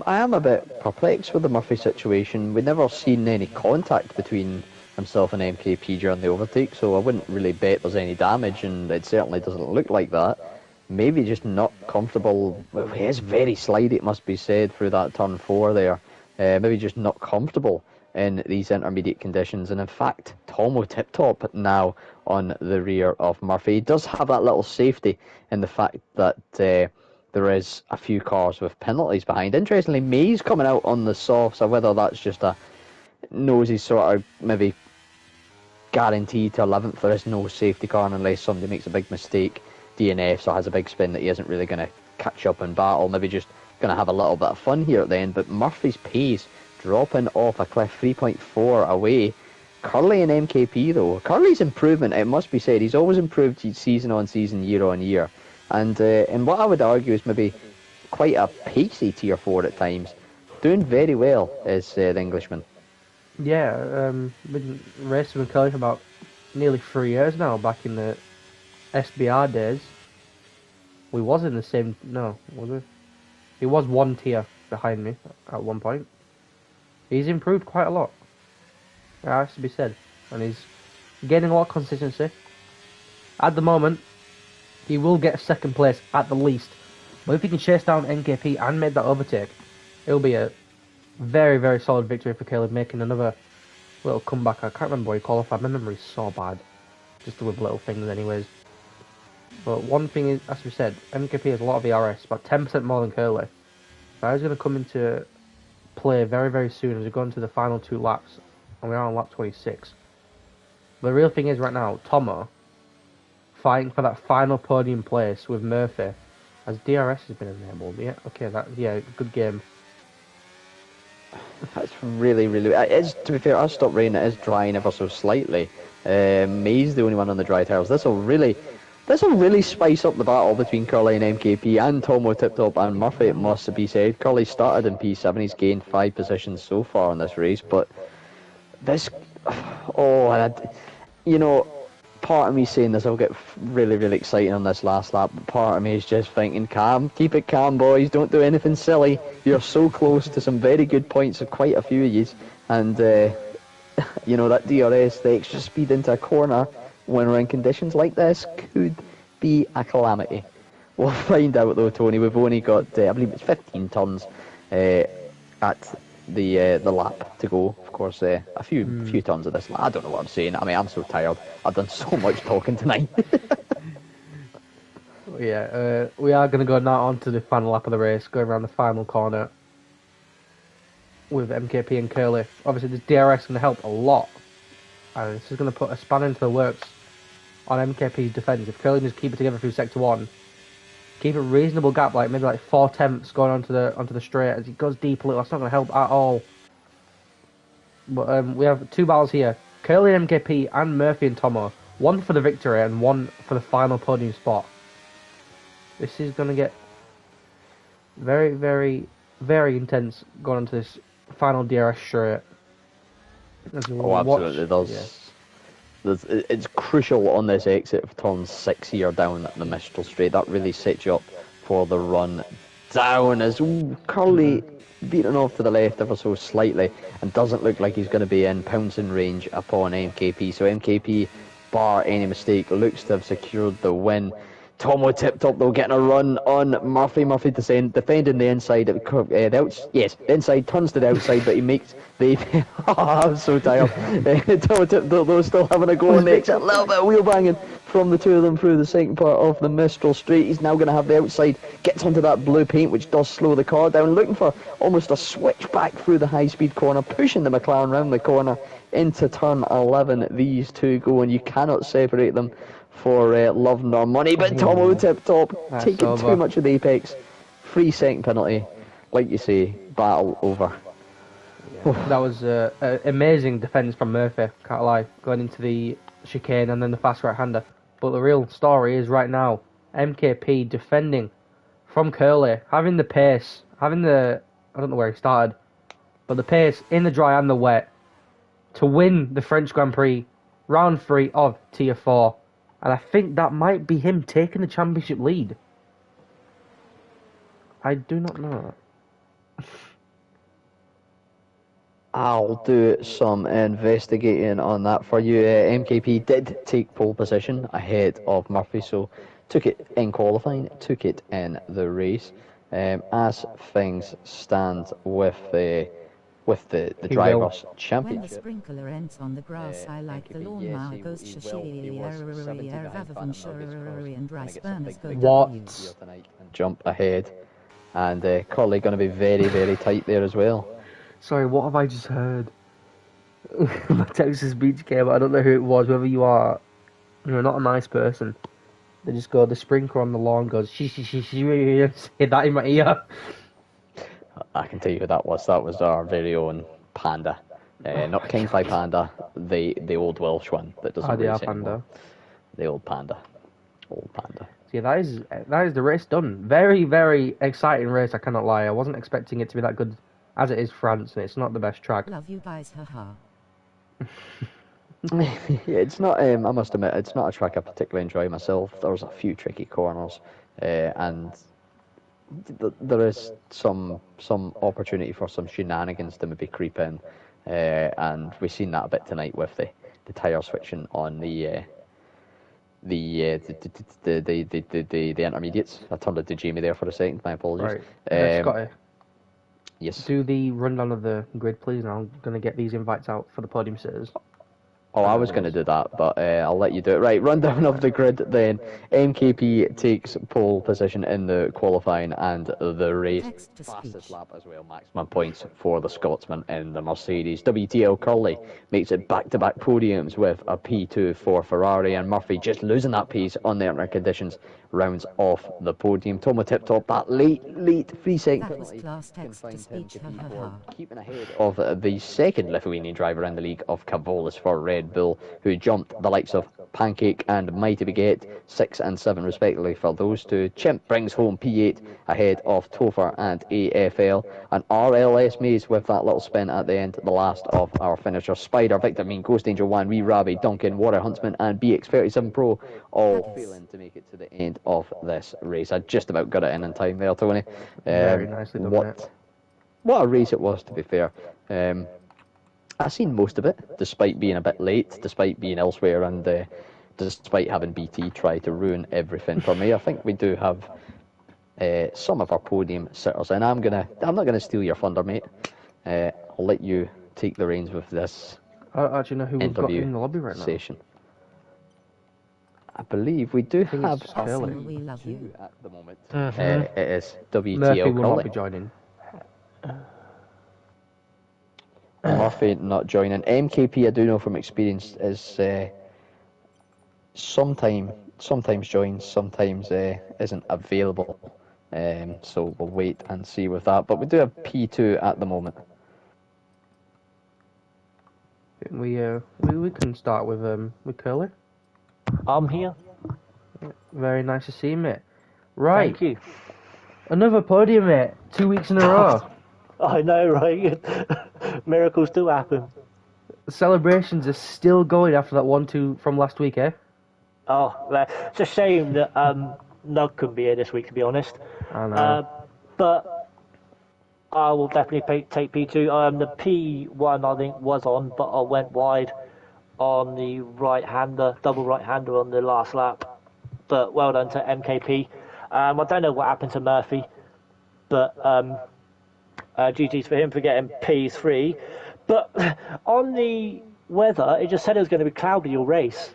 S3: am a bit perplexed with the Murphy situation. We've never seen any contact between himself and MKP during the overtake, so I wouldn't really bet there's any damage, and it certainly doesn't look like that. Maybe just not comfortable. Well, he is very slidey, it must be said, through that turn 4 there. Maybe just not comfortable in these intermediate conditions, and in fact Tomo Tip Top now on the rear of Murphy. He does have that little safety in the fact that there is a few cars with penalties behind. Interestingly, Mays coming out on the softs, so whether that's just a nosy sort of maybe guaranteed to 11th, there is no safety car unless somebody makes a big mistake, DNF, so has a big spin that he isn't really going to catch up in battle, maybe just going to have a little bit of fun here at the end. But Murphy's pace dropping off a cliff, 3.4 away. Curly and MKP though, Curly's improvement, it must be said, he's always improved season on season, year on year, and what I would argue is maybe quite a pacey tier 4 at times. Doing very well is the Englishman.
S1: Yeah, been racing with Curly for about nearly 3 years now, back in the SBR days. We was in the same, no, was we? He was 1 tier behind me at one point. He's improved quite a lot. It has to be said. And he's gaining a lot of consistency. At the moment, he will get 2nd place at the least. But if he can chase down NKP and make that overtake, it'll be a very, very solid victory for Caleb, making another little comeback. I can't remember where he qualified. My memory's so bad. Just with little things anyways. But one thing is, as we said, MKP has a lot of ERS, about 10% more than Curly. That is going to come into play very, very soon as we go into the final 2 laps. And we are on lap 26. The real thing is right now, Tomo fighting for that final podium place with Murphy, as DRS has been enabled. Yeah, okay, good game.
S3: That's really, really... It is, to be fair, I stopped rain, it is drying ever so slightly. May's the only one on the dry tyres. This will really spice up the battle between Curly and MKP and Tomo Tip Top and Murphy, it must be said. Curly started in P7, he's gained 5 positions so far in this race, but this... part of me saying this will get really, really exciting on this last lap, but part of me is just thinking, calm, keep it calm, boys, don't do anything silly. You're so close to some very good points of quite a few of yous, and that DRS, the extra speed into a corner when we're in conditions like this, could be a calamity. We'll find out though, Tony. We've only got, I believe it's 15 turns at the lap to go. Of course, a few turns of this lap. I don't know what I'm saying. I mean, I'm so tired. I've done so much talking tonight.
S1: Yeah, we are going to go now on to the final lap of the race, going around the final corner with MKP and Curly. Obviously, this DRS is going to help a lot. And this is going to put a spanner into the works on MKP's defence. If Curly just keep it together through sector 1, keep a reasonable gap, like maybe like 4/10 going onto the straight as he goes deep a little, that's not going to help at all. But we have 2 battles here. Curly and MKP and Murphy and Tomo. One for the victory and one for the final podium spot. This is going to get very, very, very intense going into this final DRS straight.
S3: Absolutely does. Yeah. It's crucial on this exit of turn 6 here down the Mistral Straight. That really sets you up for the run down as Curly beaten off to the left ever so slightly and doesn't look like he's going to be in pouncing range upon MKP. So MKP, bar any mistake, looks to have secured the win. Tomo tipped up though, getting a run on Murphy. Murphy defending the inside. The inside turns to the outside, but he makes the. I'm so tired. Tomo tipped though, still having a go on the exit. A little bit of wheel banging from the two of them through the second part of the Mistral Straight. He's now going to have the outside. Gets onto that blue paint, which does slow the car down. Looking for almost a switch back through the high-speed corner, pushing the McLaren round the corner into turn 11. These two go, and you cannot separate them for love nor money, but Tomo tip top, taking too much of the apex. 3 second penalty, like you say, battle over.
S1: Yeah. That was amazing defence from Murphy, can't lie, going into the chicane and then the fast right-hander. But the real story is right now, MKP defending from Curly, having the pace, having the, I don't know where he started, but the pace in the dry and the wet to win the French Grand Prix, round 3 of Tier 4. And I think that might be him taking the championship lead. I do not know.
S3: I'll do some investigating on that for you. MKP did take pole position ahead of Murphy, so took it in qualifying, took it in the race. As things stand with the Drivers' Championship.
S2: When the sprinkler ends on the grass, I like the lawnmower goes and rice burners go
S1: What?
S3: Jump ahead. And Collie going to be very, very tight there as well.
S1: Sorry, what have I just heard? My Texas speech came, I don't know who it was, whoever you are. You're not a nice person. They just go, the sprinkler on the lawn goes, she, hit that in my ear.
S3: I can tell you who that was. That was our very own Panda. Not Kingfly Panda, the old Welsh one that doesn't race anymore. The old Panda. Old Panda.
S1: Yeah, that is the race done. Very, very exciting race, I cannot lie. I wasn't expecting it to be that good as it is France, and it's not the best track.
S2: Love you guys, haha.
S3: It's not, I must admit, it's not a track I particularly enjoy myself. There's a few tricky corners, and there is some opportunity for some shenanigans to maybe creep in, and we've seen that a bit tonight with the tyre switching on the intermediates. I turned it to Jamie there for a second. My apologies.
S1: Right. Scotty.
S3: Yes.
S1: Do the rundown of the grid, please, and I'm going to get these invites out for the podium sitters.
S3: Oh, I was going to do that, but I'll let you do it. Right, rundown of the grid then. MKP takes pole position in the qualifying and the race. Fastest lap as well, maximum points for the Scotsman in the Mercedes. WTL Curley makes it back-to-back podiums with a P2 for Ferrari, and Murphy just losing that pace on the alternate conditions rounds off the podium. Tomo tip top, that late 3 second penalty. Keeping ahead of the second Lithuanian driver in the league of Cavolis for Red Bull, who jumped the likes of Pancake and Mighty Baguette 6 and 7 respectively for those two. Chimp brings home P8 ahead of Topher and AFL, and RLS Maze with that little spin at the end, the last of our finishers. Spider, Victor Mean, Ghost Angel 1, Wee Rabbi, Duncan, Water Huntsman and BX37 Pro all failing to make it to the end of this race. I just about got it in time there, Tony.
S1: Very nicely done.
S3: What a race it was, to be fair. I've seen most of it, despite being a bit late, despite being elsewhere, and despite having BT try to ruin everything for me. I think we do have some of our podium sitters, and I'm not gonna steal your thunder, mate. I'll let you take the reins with this.
S1: I actually know who we've got in the lobby right now.
S3: Session. I believe we do have
S2: We love you
S3: at the moment.
S1: Mm-hmm.
S3: It is WTO
S1: Murphy will
S3: Curly.
S1: not be joining.
S3: Murphy not joining. MKP, I do know from experience, is sometimes joins, sometimes isn't available. So we'll wait and see with that. But we do have P2 at the moment.
S1: We can start with Curly.
S4: I'm here.
S1: Very nice to see you, mate. Right.
S4: Thank you.
S1: Another podium, mate. 2 weeks in a row.
S4: I know, right? Miracles do happen.
S1: Celebrations are still going after that 1-2 from last week, eh?
S4: Oh, well, it's a shame that Nug couldn't be here this week, to be honest.
S1: I know.
S4: But I will definitely take P2. The P1, I think, was on, but I went wide on the right-hander, double right-hander on the last lap. But well done to MKP. I don't know what happened to Murphy, but GG's for him for getting P3. But on the weather, it just said it was going to be cloudy all race.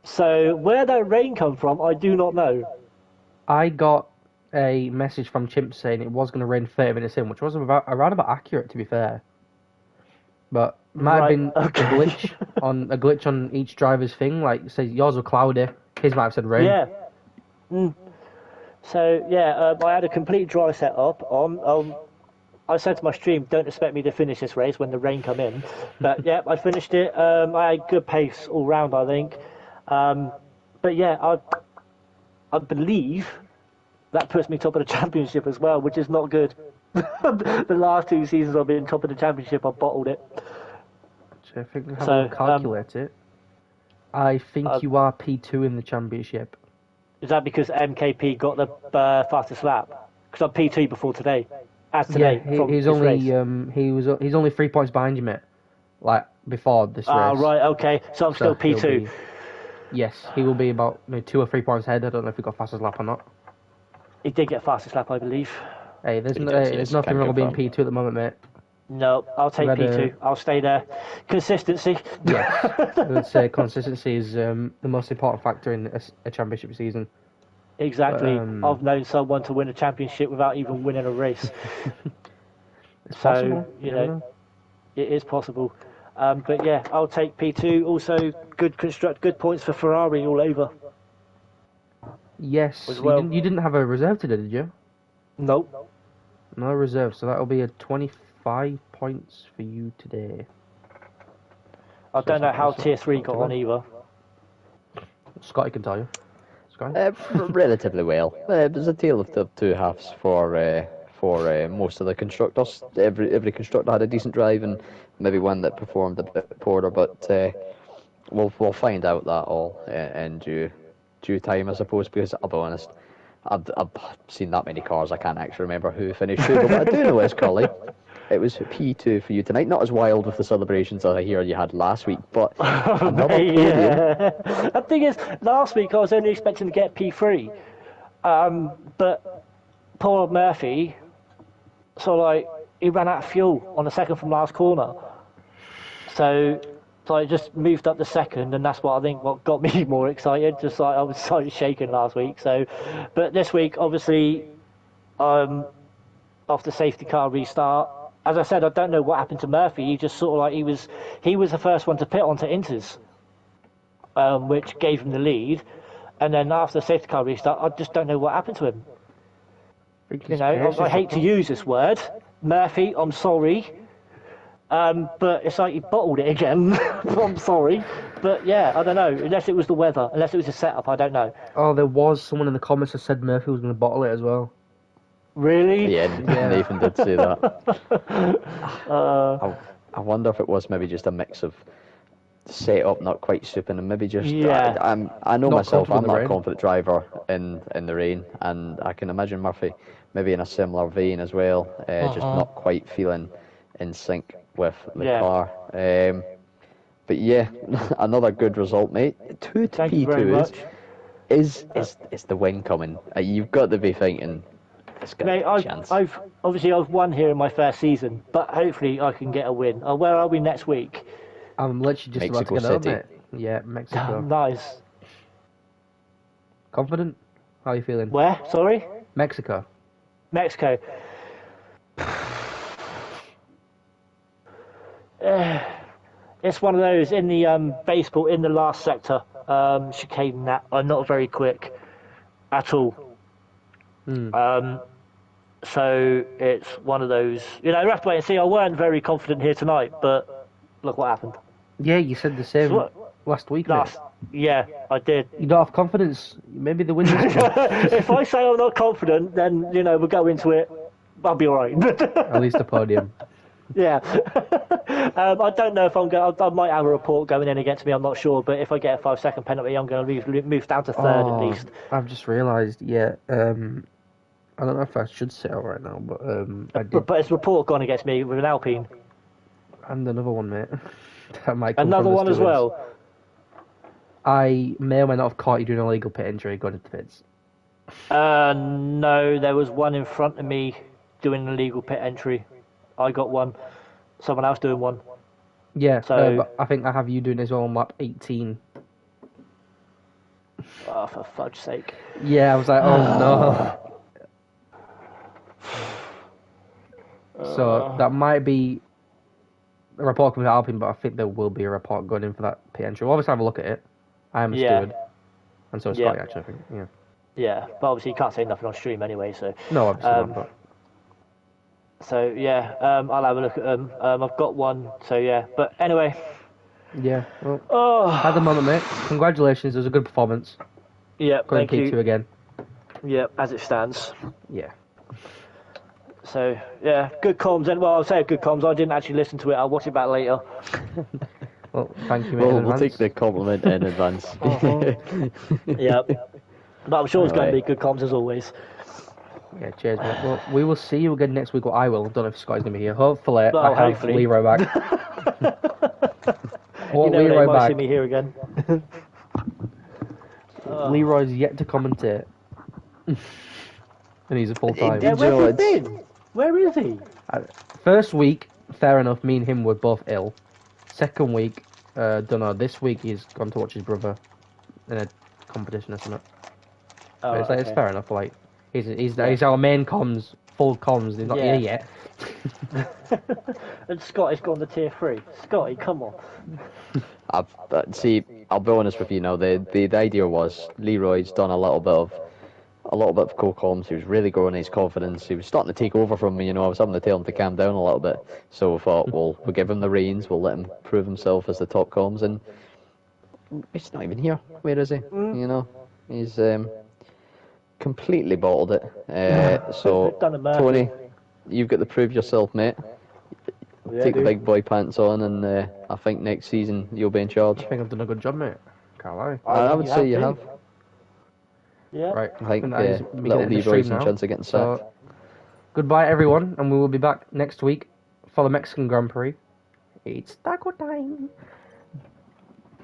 S4: So where that rain come from, I do not know.
S1: I got a message from Chimp saying it was going to rain 30 minutes in, which was around about accurate, to be fair. But might have been a glitch on each driver's thing. Like, say yours were cloudy, his might have said rain.
S4: Yeah. So yeah, I had a complete dry setup on. I said to my stream, don't expect me to finish this race when the rain come in. But yeah, I finished it. I had good pace all round, I think. But yeah, I believe that puts me top of the championship as well, which is not good. The last 2 seasons I've been top of the championship, I've bottled it.
S1: So I think I have to calculate it. I think you are P2 in the championship.
S4: Is that because MKP got the fastest lap? Because I'm P2 before today. As today,
S1: yeah, he's only 3 points behind you, mate. Like before this race.
S4: Right, okay. So I'm still P2.
S1: Yes, he will be about 2 or 3 points ahead. I don't know if he got fastest lap or not.
S4: He did get fastest lap, I believe.
S1: Hey, there's nothing wrong with being P2 at the moment, mate.
S4: No, I'll take P2. I'll stay there. Consistency.
S1: Yes, I would say consistency is the most important factor in a championship season.
S4: Exactly. But, I've known someone to win a championship without even winning a race.
S1: It's possible.
S4: It is possible. But yeah, I'll take P2. Also, good points for Ferrari all over.
S1: Yes. You didn't have a reserve today, did you?
S4: Nope.
S1: No reserve, so that'll be a 25 points for you today.
S4: I don't know how Tier 3 got on either.
S1: Scotty can tell you.
S3: Relatively well. It was a tale of two halves for most of the constructors. Every constructor had a decent drive and maybe one that performed a bit poorer, but we'll find out that all in due time, I suppose, because I'll be honest, I've seen that many cars, I can't actually remember who finished who, but what I do know is, Collie, it was P2 for you tonight. Not as wild with the celebrations as I hear you had last week, but another podium.
S4: Yeah. The thing is, last week I was only expecting to get P3, but poor Murphy, he ran out of fuel on the second from last corner, so I just moved up the second, and that's what got me more excited. Just like I was so shaken last week. So, but this week, obviously, after safety car restart, as I said, I don't know what happened to Murphy. He just sort of he was the first one to pit onto Inters, which gave him the lead, and then after the safety car restart, I just don't know what happened to him. I hate to use this word, Murphy. I'm sorry. But it's like he bottled it again. I'm sorry. But yeah, I don't know. Unless it was the weather, unless it was a setup, I don't know.
S1: Oh, there was someone in the comments that said Murphy was going to bottle it as well.
S4: Really?
S3: Yeah, Nathan did say that. I wonder if it was maybe just a mix of setup not quite souping and maybe just...
S4: Yeah.
S3: I know
S1: Not
S3: myself, I'm not a
S1: rain.
S3: confident driver in the rain, and I can imagine Murphy maybe in a similar vein as well, just not quite feeling in sync with the car. But yeah, another good result, mate. Two
S4: Thank you very
S3: P2s.
S4: much.
S3: Is the win coming? You've got to be thinking, it's got
S4: Mate,
S3: a chance.
S4: I've won here in my first season, but hopefully I can get a win. Where are we next week?
S1: I'm literally just
S3: Mexico
S1: about to get
S3: City.
S1: out, mate. Yeah, Mexico.
S4: Nice.
S1: Confident? How are you feeling?
S4: Where? Sorry?
S1: Mexico.
S4: Mexico. It's one of those in the baseball in the last sector. chicaning that are not very quick at all. So it's one of those, you have to wait and see. I weren't very confident here tonight, but look what happened.
S1: Yeah, you said the same last week, mate.
S4: Yeah, I did.
S1: You don't have confidence. Maybe the win this one.
S4: If I say I'm not confident, then, we'll go into it. I'll be all right.
S1: At least a podium.
S4: Yeah. I don't know if I might have a report going in against me, I'm not sure, but if I get a 5-second penalty, I'm going to move down to third at least.
S1: I've just realised, I don't know if I should say it right now, but I did.
S4: But it's report gone against me with an Alpine.
S1: And another one, mate. That might come
S4: another
S1: from the
S4: one as
S1: stewards.
S4: well.
S1: I may or may not have caught you doing a legal pit entry going into pits.
S4: No, there was one in front of me doing an illegal pit entry. I got one. Someone else doing one.
S1: Yeah,
S4: so
S1: but I think I have you doing it as well on lap 18.
S4: Oh, for fudge's sake.
S1: Yeah, I was like, oh no. So that might be a report coming to Alpine, but I think there will be a report going in for that pit entry. We'll obviously have a look at it. I am a steward. And so is Scotty, actually, I think. Yeah.
S4: Yeah, but obviously you can't say nothing on stream anyway, so...
S1: No, obviously not, but...
S4: So, yeah, I'll have a look at them. I've got one, so yeah. But anyway...
S1: Yeah, well, had the moment, mate. Congratulations, it was a good performance.
S4: Yeah,
S1: Going
S4: thank you.
S1: P2 again.
S4: Yeah, as it stands.
S1: Yeah.
S4: So, yeah, good comms. And, well, I'll say good comms. I didn't actually listen to it. I'll watch it back later.
S1: Well, thank you, mate.
S3: We'll take the compliment in advance.
S4: Yeah. But I'm sure it's going to be good comms as always.
S1: Yeah, cheers, mate. Well, we will see you again next week. Well, I will. I don't know if Scotty's going to be here. Hopefully, I have
S4: hopefully.
S1: Leroy back.
S4: You know,
S1: Leroy
S4: they might see
S1: back.
S4: me here again.
S1: Leroy's yet to commentate. And he's a full-time.
S4: Yeah, where's he been? Where is he?
S1: First week, fair enough, me and him were both ill. Second week, don't know, this week he's gone to watch his brother in a competition or something.
S4: Oh,
S1: But it's fair enough, like, he's our main comms, full comms, he's not here yet.
S4: And Scotty's gone to tier 3. Scotty, come on.
S3: See, I'll be honest with you now. The idea was Leroy's done a little bit of co-comms. He was really growing his confidence. He was starting to take over from me. I was having to tell him to calm down a little bit. So we thought, we'll give him the reins. We'll let him prove himself as the top comms. And he's not even here. Where is he? He's completely bottled it. So Tony, you've got to prove yourself, mate. Take the big boy pants on, and I think next season you'll be in charge.
S1: I think I've done a good job, mate. Can't lie.
S3: I would say you have.
S4: Yeah.
S1: Right.
S3: I think
S1: Leroy's
S3: little Leroy's in chance of getting sacked.
S1: So, goodbye, everyone, and we will be back next week for the Mexican Grand Prix. It's taco time.